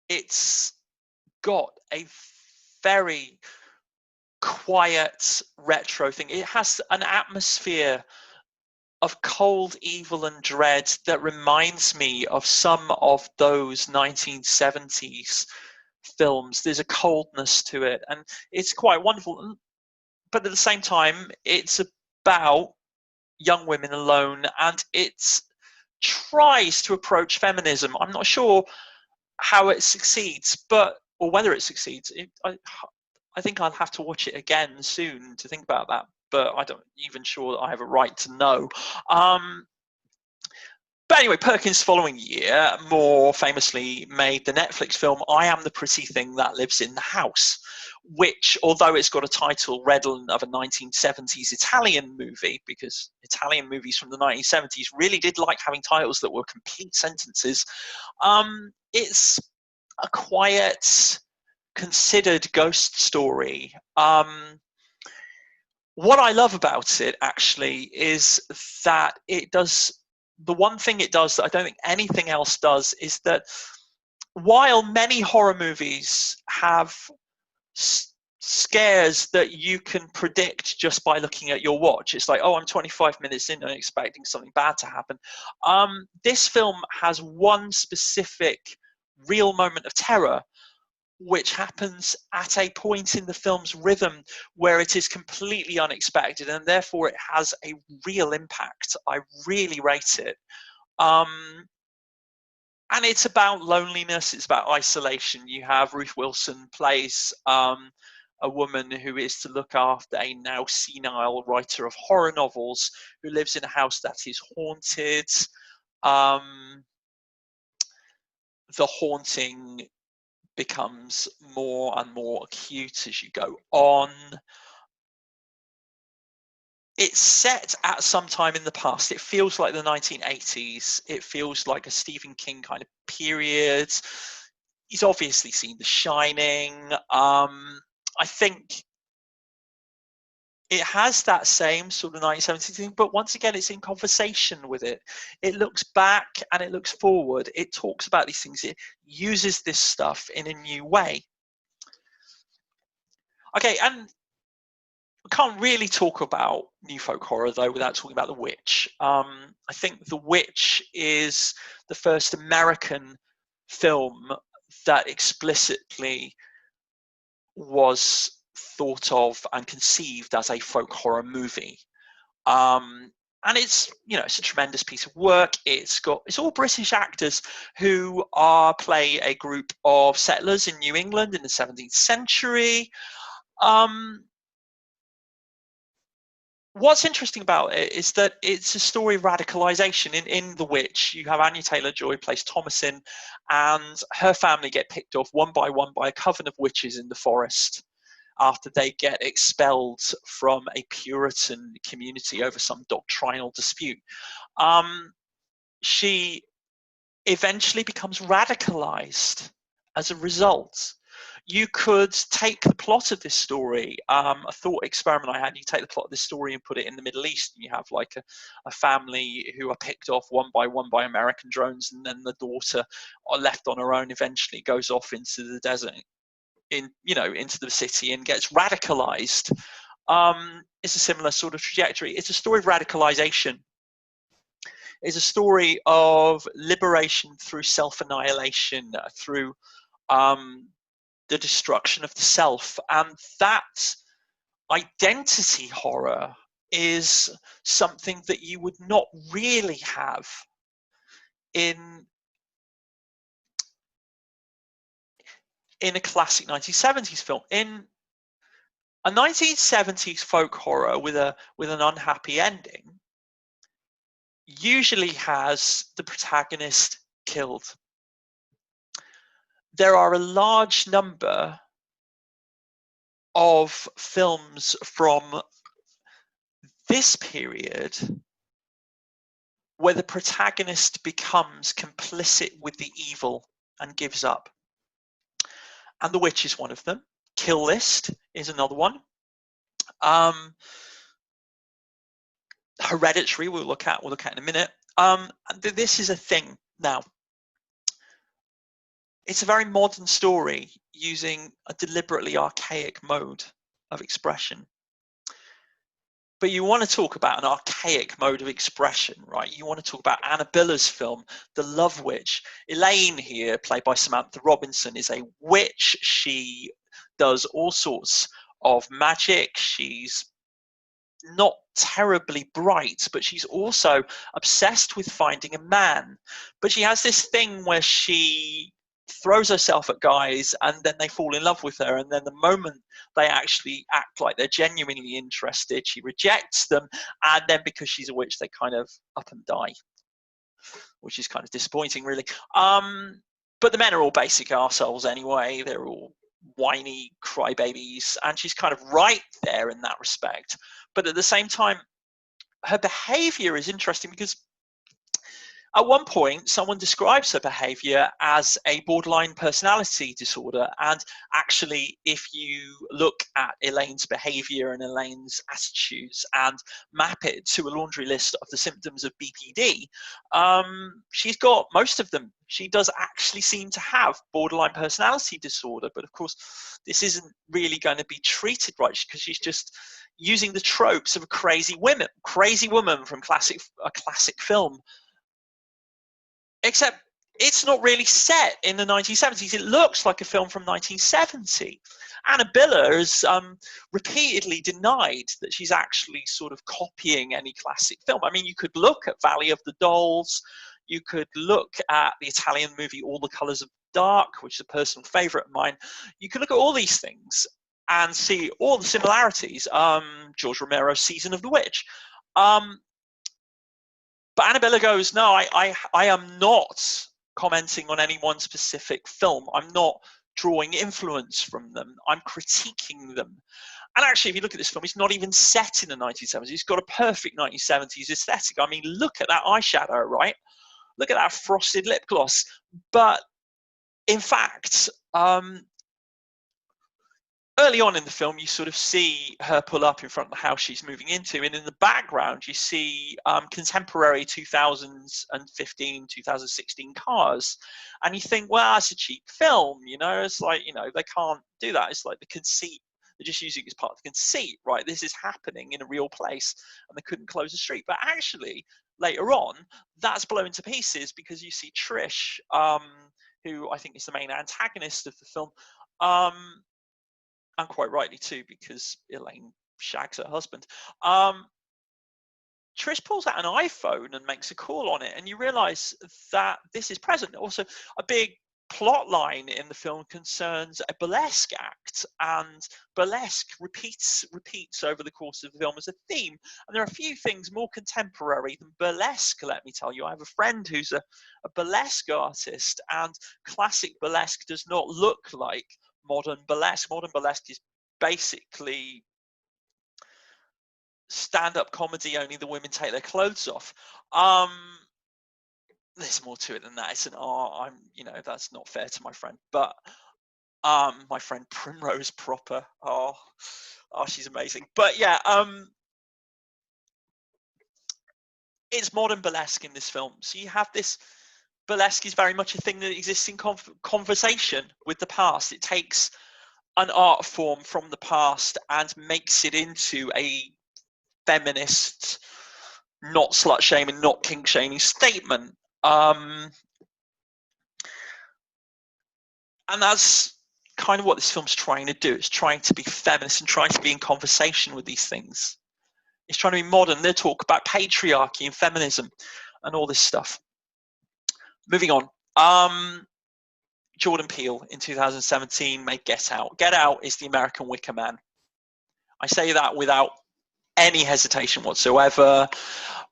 It's got a very quiet retro thing. It has an atmosphere of cold, evil, and dread that reminds me of some of those 1970s films. There's a coldness to it, and it's quite wonderful. But at the same time, it's about young women alone, and it tries to approach feminism. I'm not sure how it succeeds, or whether it succeeds. I think I'll have to watch it again soon to think about that, but I don't even sure that I have a right to know. But anyway, Perkins' following year more famously made the Netflix film I Am the Pretty Thing That Lives in the House, which, although it's got a title redolent of a 1970s Italian movie, because Italian movies from the 1970s really did like having titles that were complete sentences, it's a quiet, considered ghost story. What I love about it, actually, is that it does the one thing it does that I don't think anything else does, is that while many horror movies have scares that you can predict just by looking at your watch, it's like, oh, I'm 25 minutes in and expecting something bad to happen. This film has one specific real moment of terror, which happens at a point in the film's rhythm where it is completely unexpected, and therefore it has a real impact. I really rate it. And it's about loneliness, it's about isolation. You have Ruth Wilson plays a woman who is to look after a now senile writer of horror novels who lives in a house that is haunted. The haunting becomes more and more acute as you go on. It's set at some time in the past. It feels like the 1980s. It feels like a Stephen King kind of period. He's obviously seen The Shining. I think it has that same sort of 1970s thing, but once again, it's in conversation with it. It looks back and it looks forward. It talks about these things. It uses this stuff in a new way. Okay, and we can't really talk about new folk horror, though, without talking about The Witch. I think The Witch is the first American film that explicitly was thought of and conceived as a folk horror movie. And it's, it's a tremendous piece of work. It's all British actors who play a group of settlers in New England in the 17th century. What's interesting about it is that it's a story of radicalization. In The Witch, you have Anya Taylor-Joy plays Thomasin, and her family get picked off one by a coven of witches in the forest after they get expelled from a Puritan community over some doctrinal dispute. She eventually becomes radicalized as a result. You could take the plot of this story, a thought experiment I had, you take the plot of this story and put it in the Middle East, and you have like a family who are picked off one by American drones, and then the daughter, left on her own, eventually goes off into the desert, into the city, and gets radicalized. It's a similar sort of trajectory. It's a story of radicalization. It's a story of liberation through self-annihilation, through the destruction of the self. And that identity horror is something that you would not really have in a classic 1970s film. In a 1970s folk horror with an unhappy ending usually has the protagonist killed. There are a large number of films from this period where the protagonist becomes complicit with the evil and gives up. And The Witch is one of them. Kill List is another one. Hereditary we'll look at in a minute. This is a thing now. It's a very modern story using a deliberately archaic mode of expression. But you want to talk about an archaic mode of expression, right? You want to talk about Anna Biller's film, The Love Witch. Elaine here, played by Samantha Robinson, is a witch. She does all sorts of magic. She's not terribly bright, but she's also obsessed with finding a man. But she has this thing where she throws herself at guys and then they fall in love with her, and then the moment they actually act like they're genuinely interested, she rejects them, and then because she's a witch they kind of up and die, which is kind of disappointing really. But the men are all basic arseholes anyway. They're all whiny crybabies, and she's kind of right there in that respect. But at the same time, her behavior is interesting because at one point, someone describes her behavior as a borderline personality disorder. And actually, if you look at Elaine's behavior and Elaine's attitudes and map it to a laundry list of the symptoms of BPD, she's got most of them. She does actually seem to have borderline personality disorder. But of course, this isn't really going to be treated right because she's just using the tropes of a crazy woman from a classic film. Except it's not really set in the 1970s. It looks like a film from 1970. Anna Biller has repeatedly denied that she's actually sort of copying any classic film. I mean, you could look at Valley of the Dolls. You could look at the Italian movie All the Colors of Dark, which is a personal favorite of mine. You could look at all these things and see all the similarities. George Romero's Season of the Witch. But Annabella goes, no, I am not commenting on any one specific film. I'm not drawing influence from them. I'm critiquing them. And actually, if you look at this film, it's not even set in the 1970s. It's got a perfect 1970s aesthetic. I mean, look at that eyeshadow, right? Look at that frosted lip gloss. But in fact, early on in the film, you sort of see her pull up in front of the house she's moving into, and in the background, you see contemporary 2015, 2016 cars, and you think, well, that's a cheap film, you know? It's like, you know, they can't do that. It's like the conceit. They're just using it as part of the conceit, right? This is happening in a real place, and they couldn't close the street. But actually, later on, that's blown to pieces because you see Trish, who I think is the main antagonist of the film, and quite rightly too, because Elaine shags her husband. Trish pulls out an iPhone and makes a call on it, and you realise that this is present. Also, a big plot line in the film concerns a burlesque act, and burlesque repeats over the course of the film as a theme. And there are a few things more contemporary than burlesque, let me tell you. I have a friend who's a burlesque artist, and classic burlesque does not look like modern burlesque. Modern burlesque is basically stand-up comedy, only the women take their clothes off. There's more to it than that. It's an art. That's not fair to my friend, but my friend Primrose Proper. Oh, she's amazing. But yeah, it's modern burlesque in this film. So you have this. Burlesque is very much a thing that exists in conversation with the past. It takes an art form from the past and makes it into a feminist, not slut-shaming, not kink-shaming statement. And that's kind of what this film's trying to do. It's trying to be feminist and trying to be in conversation with these things. It's trying to be modern. They talk about patriarchy and feminism and all this stuff. Moving on. Jordan Peele in 2017 made Get Out. Get Out is the American Wicker Man. I say that without any hesitation whatsoever.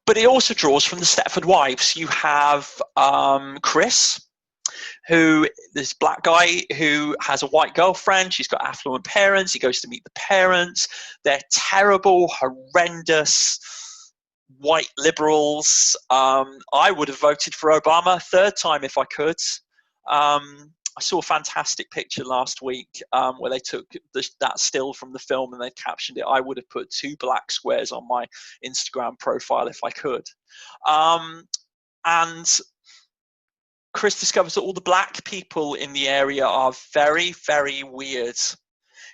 But it also draws from the Stepford Wives. You have Chris, who this black guy who has a white girlfriend. She's got affluent parents. He goes to meet the parents. They're terrible, horrendous white liberals. I would have voted for Obama a third time if I could. I saw a fantastic picture last week where they took that still from the film and they captioned it. I would have put 2 black squares on my Instagram profile if I could. And Chris discovers that all the black people in the area are very, very weird.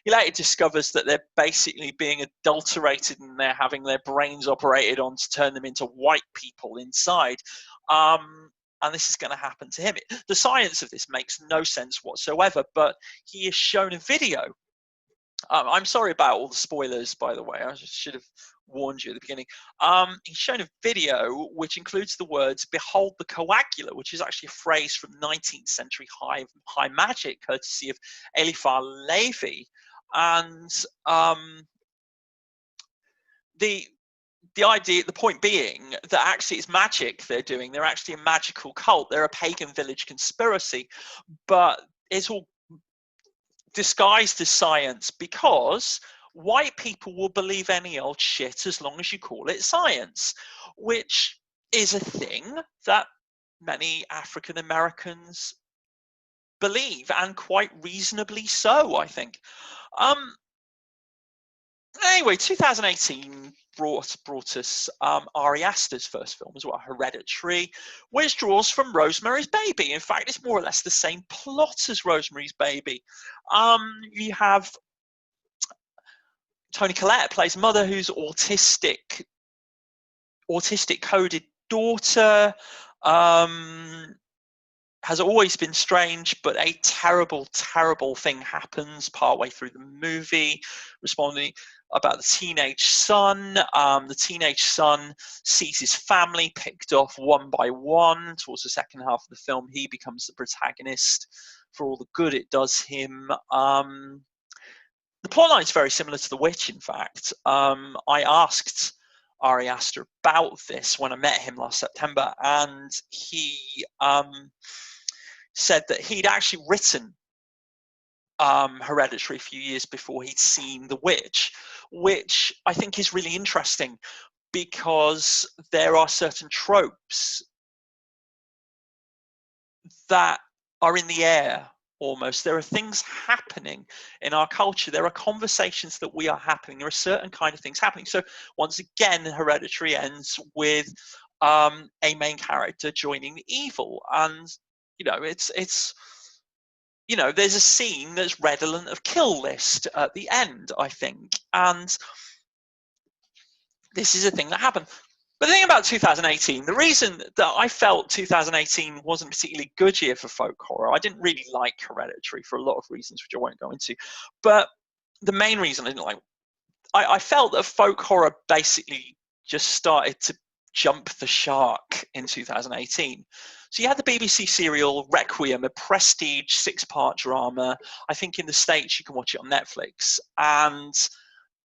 He later discovers that they're basically being adulterated and they're having their brains operated on to turn them into white people inside. And this is going to happen to him. The science of this makes no sense whatsoever, but he is shown a video. I'm sorry about all the spoilers, by the way. I should have warned you at the beginning. He's shown a video which includes the words, "Behold the coagula," which is actually a phrase from 19th century high magic, courtesy of Eliphar Levi. And the point being that actually it's magic they're doing. They're actually a magical cult. They're a pagan village conspiracy, but it's all disguised as science because white people will believe any old shit as long as you call it science, which is a thing that many African Americans believe, and quite reasonably so, I think. Anyway, 2018 brought us Ari Aster's first film as well, Hereditary, which draws from Rosemary's Baby. In fact, it's more or less the same plot as Rosemary's Baby. You have Toni Collette plays a mother who's autistic coded daughter. Has always been strange, but a terrible, terrible thing happens partway through the movie, responding about the teenage son. The teenage son sees his family picked off one by one. Towards the second half of the film, he becomes the protagonist for all the good it does him. The plotline is very similar to The Witch, in fact. I asked Ari Aster about this when I met him last September, and he said that he'd actually written Hereditary a few years before he'd seen The Witch, which I think is really interesting because there are certain tropes that are in the air almost. There are things happening in our culture. There are conversations that we are happening. There are certain kind of things happening. So once again, Hereditary ends with a main character joining the evil. And it's there's a scene that's redolent of Kill List at the end, I think, and this is a thing that happened. But the thing about 2018, the reason that I felt 2018 wasn't a particularly good year for folk horror, I didn't really like Hereditary for a lot of reasons, which I won't go into, but the main reason I didn't like, I felt that folk horror basically just started to jump the shark in 2018. So you had the BBC serial Requiem, a prestige 6-part drama. I think in the States you can watch it on Netflix. And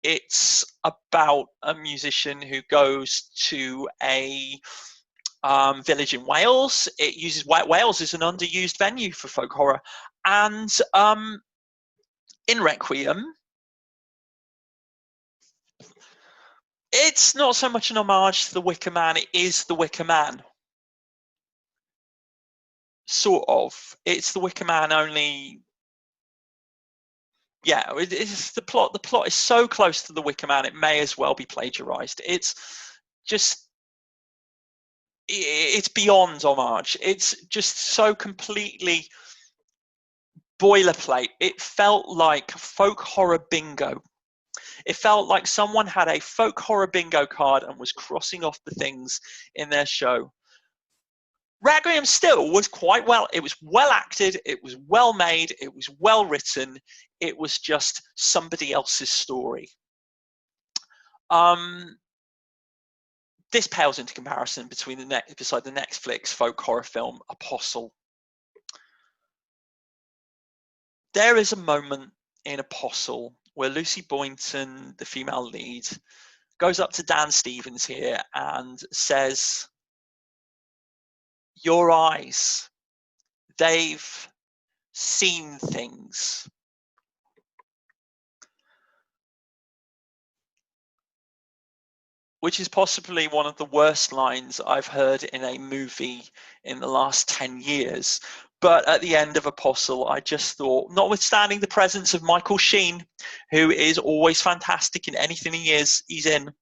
it's about a musician who goes to a village in Wales. It uses Wales as an underused venue for folk horror. And in Requiem, it's not so much an homage to the Wicker Man, it is the Wicker Man. Sort of. It's the Wicker Man, only it's the plot. The plot is so close to the Wicker Man, it may as well be plagiarized. It's beyond homage. It's just so completely boilerplate. It felt like folk horror bingo. It felt like someone had a folk horror bingo card and was crossing off the things in their show. Requiem still was quite well. It was well acted. It was well made. It was well written. It was just somebody else's story. This pales into comparison beside the Netflix folk horror film Apostle. There is a moment in Apostle where Lucy Boynton, the female lead, goes up to Dan Stevens here and says, "Your eyes, they've seen things." Which is possibly one of the worst lines I've heard in a movie in the last 10 years. But at the end of Apostle, I just thought, notwithstanding the presence of Michael Sheen, who is always fantastic in anything he's in,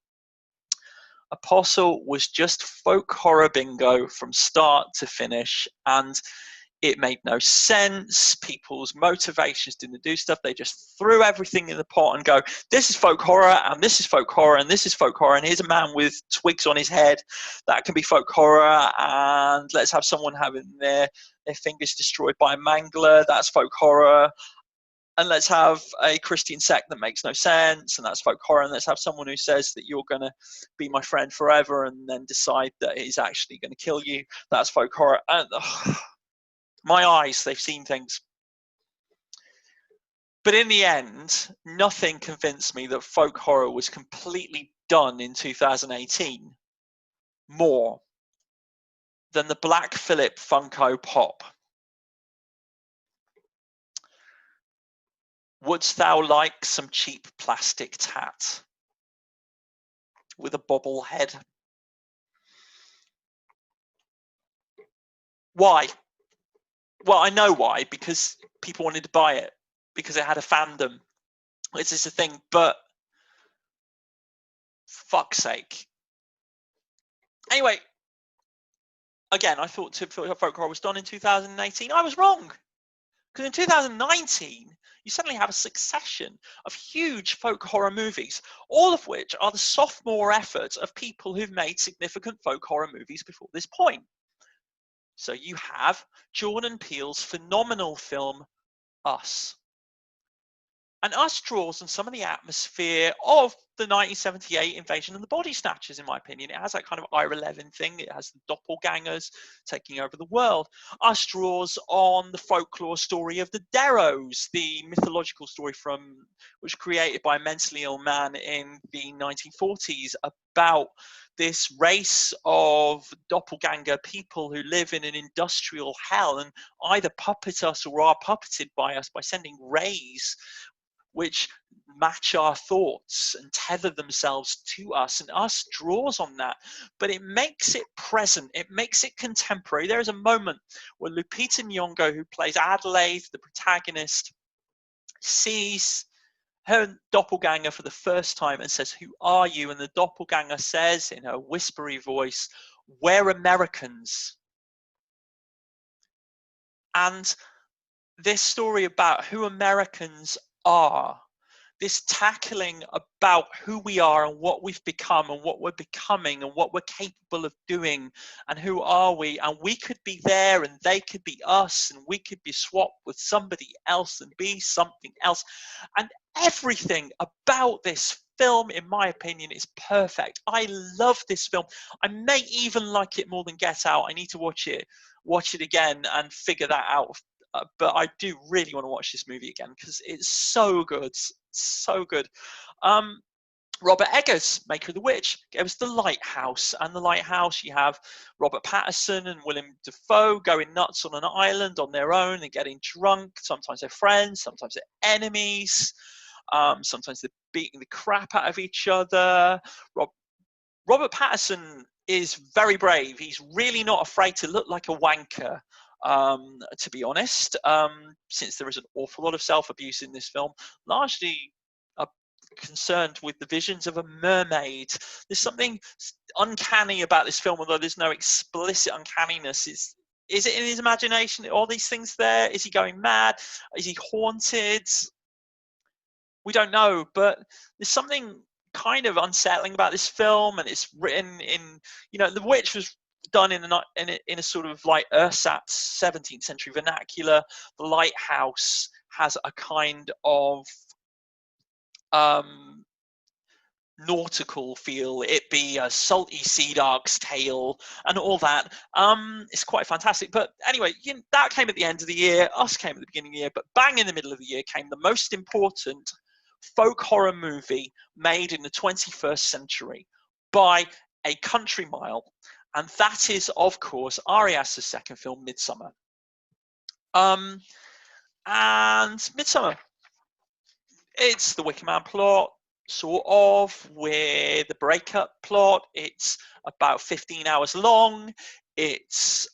Apostle was just folk horror bingo from start to finish, and it made no sense. People's motivations didn't do stuff. They just threw everything in the pot and go, this is folk horror, and this is folk horror, and this is folk horror, and here's a man with twigs on his head. That can be folk horror, and let's have someone having their fingers destroyed by a mangler. That's folk horror. And let's have a Christian sect that makes no sense, and that's folk horror. And let's have someone who says that you're going to be my friend forever and then decide that he's actually going to kill you. That's folk horror. And my eyes, they've seen things. But in the end, nothing convinced me that folk horror was completely done in 2018 more than the Black Phillip Funko Pop. Wouldst thou like some cheap plastic tat with a bobble head? Why? Well, I know why, because people wanted to buy it, because it had a fandom. It's just a thing, but fuck's sake. Anyway, again, I thought folk horror was done in 2018. I was wrong. Because in 2019, you suddenly have a succession of huge folk horror movies, all of which are the sophomore efforts of people who've made significant folk horror movies before this point. So you have Jordan Peele's phenomenal film, Us. And Us draws on some of the atmosphere of the 1978 Invasion of the Body Snatchers, in my opinion. It has that kind of Ira Levin thing. It has the doppelgangers taking over the world. Us draws on the folklore story of the Derros, the mythological story which was created by a mentally ill man in the 1940s about this race of doppelganger people who live in an industrial hell and either puppet us or are puppeted by us by sending rays which match our thoughts and tether themselves to us. And Us draws on that, but it makes it present. It makes it contemporary. There is a moment where Lupita Nyong'o, who plays Adelaide, the protagonist, sees her doppelganger for the first time and says, "Who are you?" And the doppelganger says in her whispery voice, "We're Americans." And this story about who Americans are, this tackling about who we are and what we've become and what we're becoming and what we're capable of doing and who are we, and we could be there and they could be us and we could be swapped with somebody else and be something else. And everything about this film, in my opinion, is perfect. I love this film. I may even like it more than Get Out. I need to watch it again and figure that out. But I do really want to watch this movie again because it's so good. So good. Robert Eggers, maker of The Witch, gave us The Lighthouse. And The Lighthouse, you have Robert Pattinson and Willem Dafoe going nuts on an island on their own and getting drunk. Sometimes they're friends, sometimes they're enemies. Sometimes they're beating the crap out of each other. Robert Pattinson is very brave. He's really not afraid to look like a wanker. To be honest, since there is an awful lot of self-abuse in this film, largely concerned with the visions of a mermaid. There's something uncanny about this film, although there's no explicit uncanniness. Is it in his imagination? Are all these things there? Is he going mad? Is he haunted? We don't know, but there's something kind of unsettling about this film, and it's written in, The Witch was done in a sort of like ersatz 17th century vernacular. The lighthouse has a kind of nautical feel, it be a salty sea dog's tale and all that. It's quite fantastic. But anyway, that came at the end of the year, us came at the beginning of the year, but bang in the middle of the year came the most important folk horror movie made in the 21st century by a country mile, and that is, of course, Ari Aster's second film, Midsummer. And Midsummer, it's the Wicker Man plot, sort of, with the breakup plot. It's about 15 hours long. It's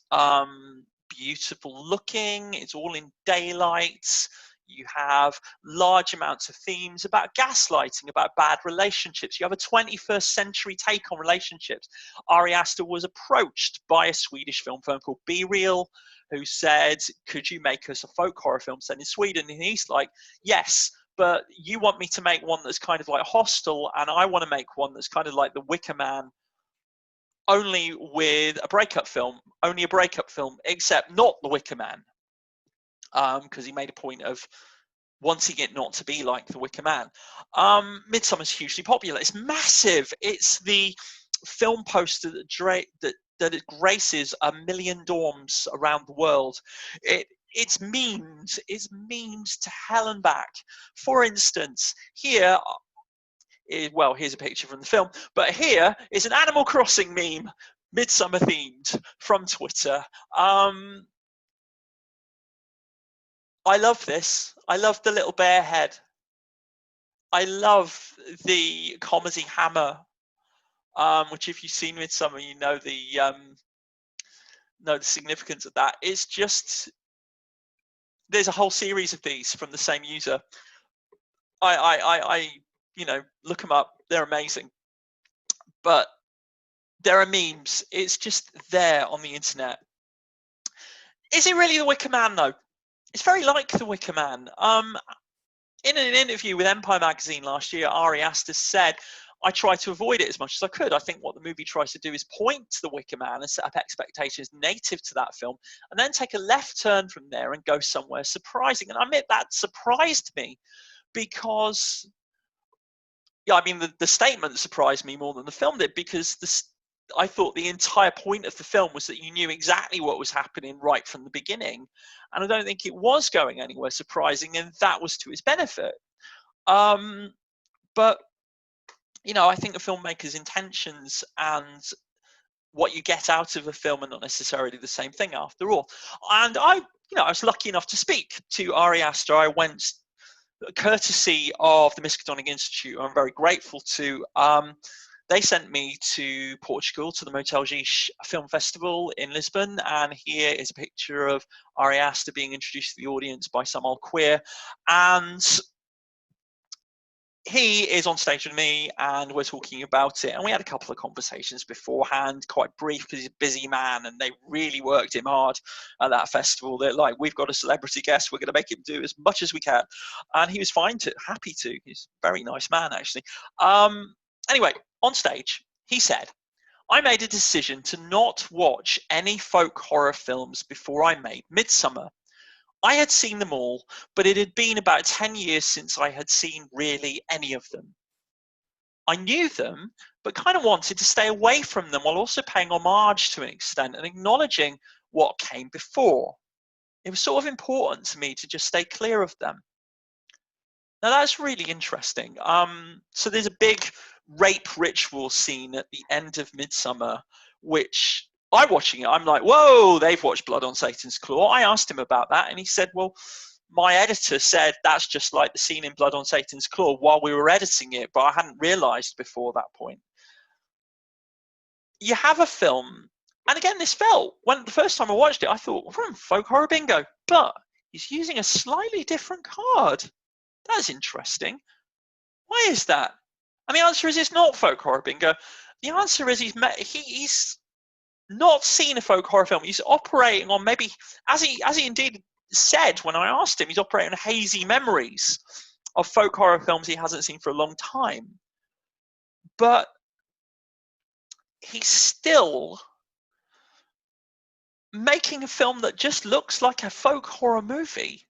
beautiful looking. It's all in daylight. You have large amounts of themes about gaslighting, about bad relationships. You have a 21st century take on relationships. Ari Aster was approached by a Swedish film firm called Be Real, who said, could you make us a folk horror film set in Sweden? And he's like, yes, but you want me to make one that's kind of like Hostel, and I want to make one that's kind of like The Wicker Man, only with a breakup film, except not The Wicker Man. Because he made a point of wanting it not to be like The Wicker Man. Midsummer's hugely popular. It's massive. It's the film poster that it graces 1 million dorms around the world. It's memes. It's memes to hell and back. For instance, here, well, here's a picture from the film, but here is an Animal Crossing meme, Midsummer themed, from Twitter. I love this. I love the little bear head. I love the comedy hammer, which if you've seen Midsummer, you know the significance of that. It's just, there's a whole series of these from the same user. I look them up. They're amazing. But there are memes. It's just there on the internet. Is it really The Wicker Man, though? It's very like The Wicker Man. In an interview with Empire magazine last year, Ari Aster said, I try to avoid it as much as I could. I think what the movie tries to do is point to The Wicker Man and set up expectations native to that film, and then take a left turn from there and go somewhere surprising. And I admit that surprised me, because, yeah, I mean, the statement surprised me more than the film did, because I thought the entire point of the film was that you knew exactly what was happening right from the beginning. And I don't think it was going anywhere surprising, and that was to its benefit. But, I think the filmmaker's intentions and what you get out of a film are not necessarily the same thing after all. And I was lucky enough to speak to Ari Aster. I went courtesy of the Miskatonic Institute. I'm very grateful to. They sent me to Portugal, to the Motel Giche Film Festival in Lisbon, and here is a picture of Ari Aster being introduced to the audience by some old queer. And he is on stage with me, and we're talking about it. And we had a couple of conversations beforehand, quite brief, because he's a busy man, and they really worked him hard at that festival. They're like, we've got a celebrity guest, we're going to make him do as much as we can. And he was happy to. He's a very nice man, actually. Anyway, on stage, he said, I made a decision to not watch any folk horror films before I made Midsummer. I had seen them all, but it had been about 10 years since I had seen really any of them. I knew them, but kind of wanted to stay away from them while also paying homage to an extent and acknowledging what came before. It was sort of important to me to just stay clear of them. Now that's really interesting. So there's a big rape ritual scene at the end of Midsummer, which I'm watching it, I'm like, whoa, they've watched Blood on Satan's Claw. I asked him about that, and he said, well, my editor said that's just like the scene in Blood on Satan's Claw while we were editing it, but I hadn't realized before that point. You have a film, and again, this felt, when the first time I watched it, I thought, folk horror bingo, but he's using a slightly different card. That's interesting. Why is that? And the answer is it's not folk horror bingo. The answer is he's not seen a folk horror film. He's operating on, maybe, as he indeed said when I asked him, he's operating on hazy memories of folk horror films he hasn't seen for a long time. But he's still making a film that just looks like a folk horror movie,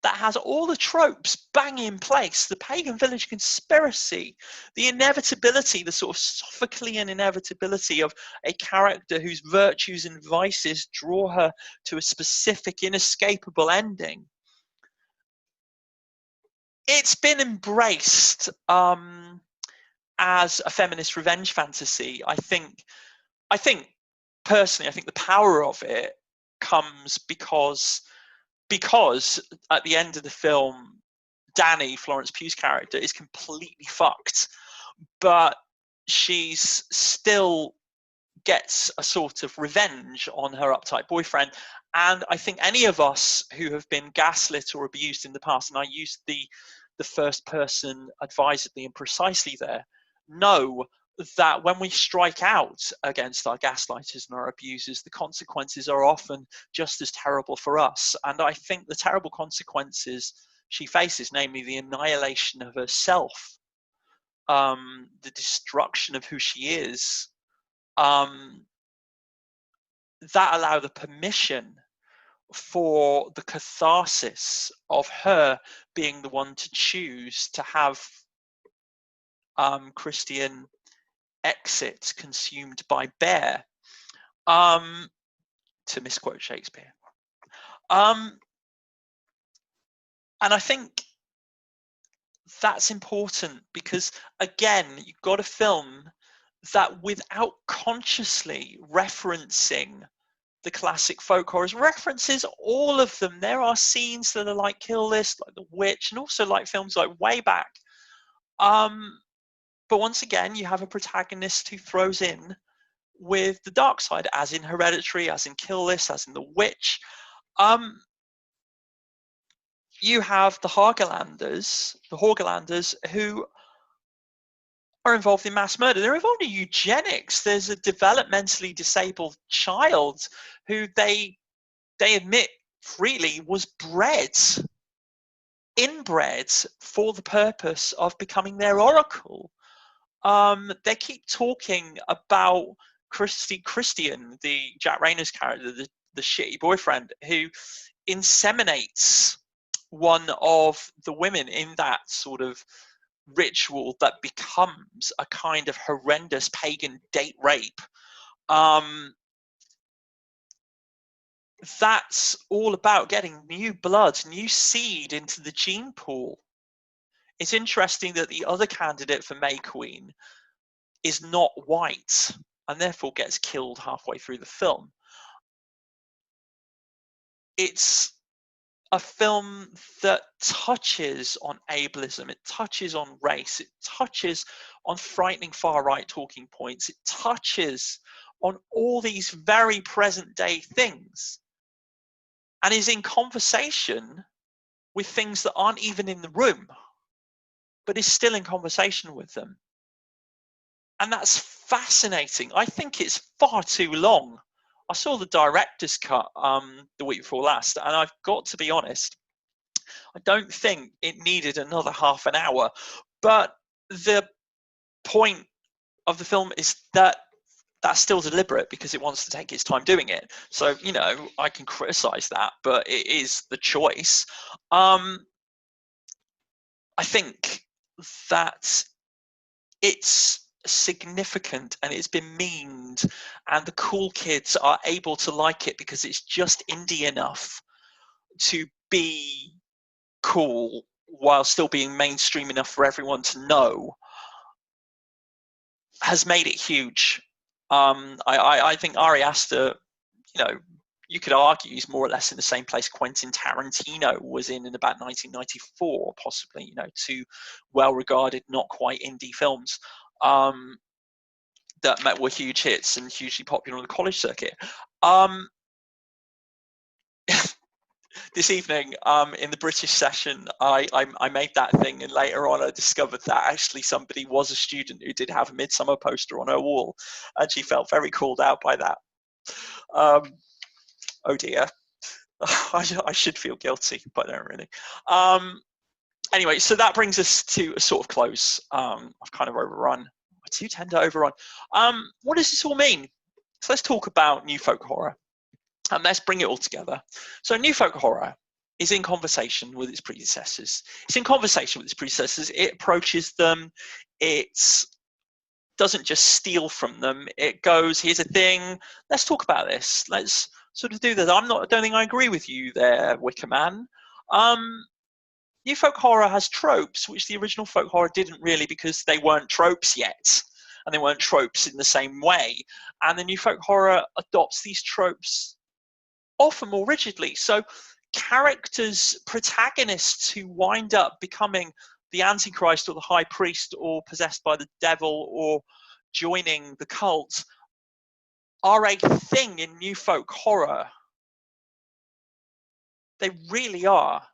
that has all the tropes bang in place: the pagan village conspiracy, the inevitability, the sort of Sophoclean inevitability of a character whose virtues and vices draw her to a specific inescapable ending. It's been embraced as a feminist revenge fantasy. I think personally, I think the power of it comes because at the end of the film, Danny, Florence Pugh's character, is completely fucked, but she's still gets a sort of revenge on her uptight boyfriend. And I think any of us who have been gaslit or abused in the past, and I used the first person advisedly and precisely there, know that when we strike out against our gaslighters and our abusers, the consequences are often just as terrible for us. And I think the terrible consequences she faces, namely the annihilation of herself, the destruction of who she is, that allow the permission for the catharsis of her being the one to choose to have Christian exit consumed by bear, to misquote Shakespeare. And I think that's important because, again, you've got a film that, without consciously referencing the classic folk horrors, references all of them. There are scenes that are like Kill List, like The Witch, and also like films like Way Back. But once again, you have a protagonist who throws in with the dark side, as in Hereditary, as in Kill List, as in The Witch. You have the Horgelanders, who are involved in mass murder. They're involved in eugenics. There's a developmentally disabled child who they admit freely was inbred for the purpose of becoming their oracle. They keep talking about Christian, the Jack Rayner's character, the shitty boyfriend, who inseminates one of the women in that sort of ritual that becomes a kind of horrendous pagan date rape. That's all about getting new blood, new seed into the gene pool. It's interesting that the other candidate for May Queen is not white and therefore gets killed halfway through the film. It's a film that touches on ableism, it touches on race, it touches on frightening far-right talking points, it touches on all these very present-day things, and is in conversation with things that aren't even in the room, but is still in conversation with them. And that's fascinating. I think it's far too long. I saw the director's cut the week before last, and I've got to be honest, I don't think it needed another half an hour. But the point of the film is that that's still deliberate because it wants to take its time doing it. So, you know, I can criticize that, but it is the choice. I think that it's significant and it's been memed, and the cool kids are able to like it because it's just indie enough to be cool while still being mainstream enough for everyone to know, has made it huge. I think Ari Aster, you know, you could argue he's more or less in the same place Quentin Tarantino was in about 1994, possibly, you know, two well-regarded, not quite indie films that were huge hits and hugely popular on the college circuit. This evening, in the British session, I made that thing, and later on I discovered that actually somebody was a student who did have a Midsummer poster on her wall, and she felt very called out by that. Oh dear. I should feel guilty, but I don't really. Anyway, so that brings us to a sort of close. I've kind of overrun. I do tend to overrun. What does this all mean? So let's talk about new folk horror. And let's bring it all together. So new folk horror is in conversation with its predecessors. It's in conversation with its predecessors. It approaches them. It doesn't just steal from them. It goes, here's a thing. Let's talk about this. Let's sort of do this. I don't think I agree with you there, Wicker Man. New folk horror has tropes, which the original folk horror didn't really, because they weren't tropes yet. And they weren't tropes in the same way. And the new folk horror adopts these tropes often more rigidly. So characters, protagonists who wind up becoming the Antichrist or the High Priest or possessed by the devil or joining the cult are a thing in new folk horror. They really are.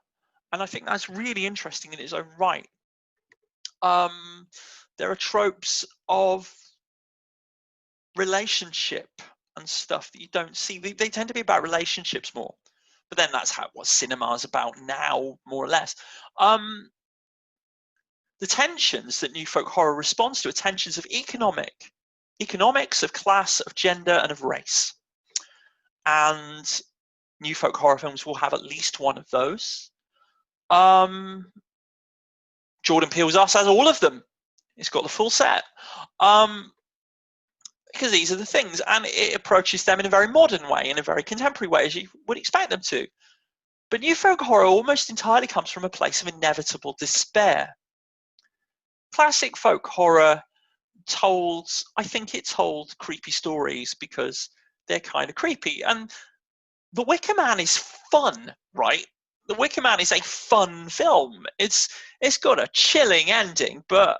And I think that's really interesting in its own right. There are tropes of relationship and stuff that you don't see. They tend to be about relationships more. But then that's what cinema is about now, more or less. The tensions that new folk horror responds to are tensions of economics, of class, of gender, and of race. And new folk horror films will have at least one of those. Jordan Peele's Us has all of them. It's got the full set. Because these are the things, and it approaches them in a very modern way, in a very contemporary way, as you would expect them to. But new folk horror almost entirely comes from a place of inevitable despair. Classic folk horror I think it told creepy stories because they're kind of creepy. And The Wicker Man is fun, right? The Wicker Man is a fun film. It's got a chilling ending, but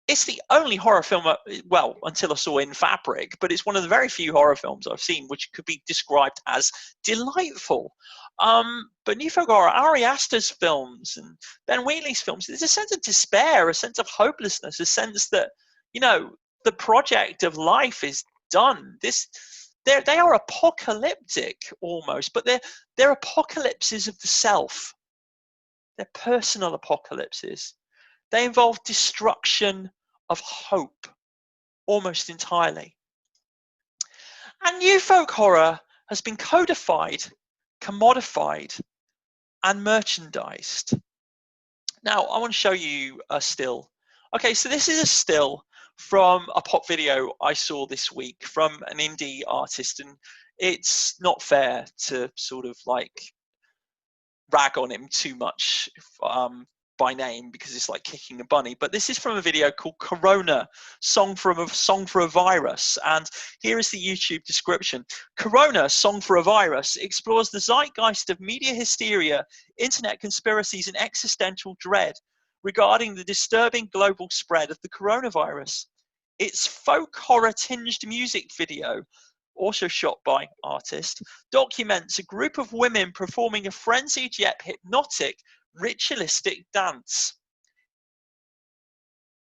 it's the only horror film, well, until I saw In Fabric, but it's one of the very few horror films I've seen which could be described as delightful. But new folk horror, Ari Aster's films and Ben Wheatley's films, there's a sense of despair, a sense of hopelessness, a sense that, the project of life is done. They are apocalyptic almost, but they're apocalypses of the self. They're personal apocalypses. They involve destruction of hope almost entirely. And new folk horror has been codified, commodified, and merchandised. Now, I want to show you a still. Okay, so this is a still from a pop video I saw this week from an indie artist, and it's not fair to sort of like rag on him too much by name because it's like kicking a bunny. But this is from a video called Corona, Song for a Virus. And here is the YouTube description. Corona, Song for a Virus explores the zeitgeist of media hysteria, internet conspiracies, and existential dread regarding the disturbing global spread of the coronavirus. Its folk horror tinged music video, also shot by artist, documents a group of women performing a frenzied yet hypnotic ritualistic dance.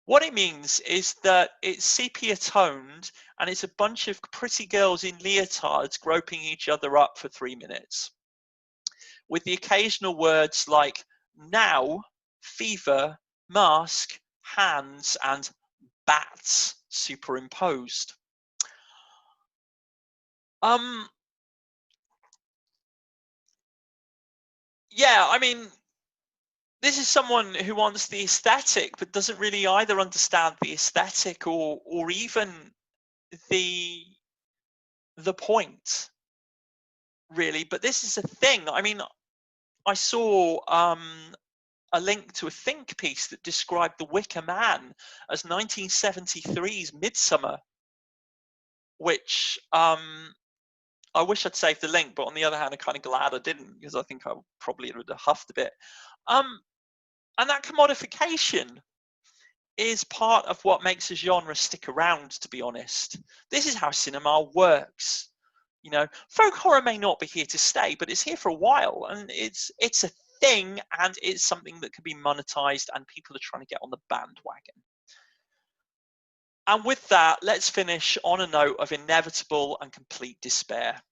What it means is that it's sepia toned and it's a bunch of pretty girls in leotards groping each other up for 3 minutes, with the occasional words like now, fever, mask, hands, and bats superimposed. Yeah, I mean, this is someone who wants the aesthetic but doesn't really either understand the aesthetic or even the point, really. But this is a thing. I mean, I saw a link to a think piece that described The Wicker Man as 1973's Midsummer, which I wish I'd saved the link, but on the other hand, I'm kind of glad I didn't, because I think I probably would have huffed a bit. And that commodification is part of what makes a genre stick around, to be honest. This is how cinema works. Folk horror may not be here to stay, but it's here for a while, and it's a thing, and it's something that can be monetized, and people are trying to get on the bandwagon. And with that, let's finish on a note of inevitable and complete despair.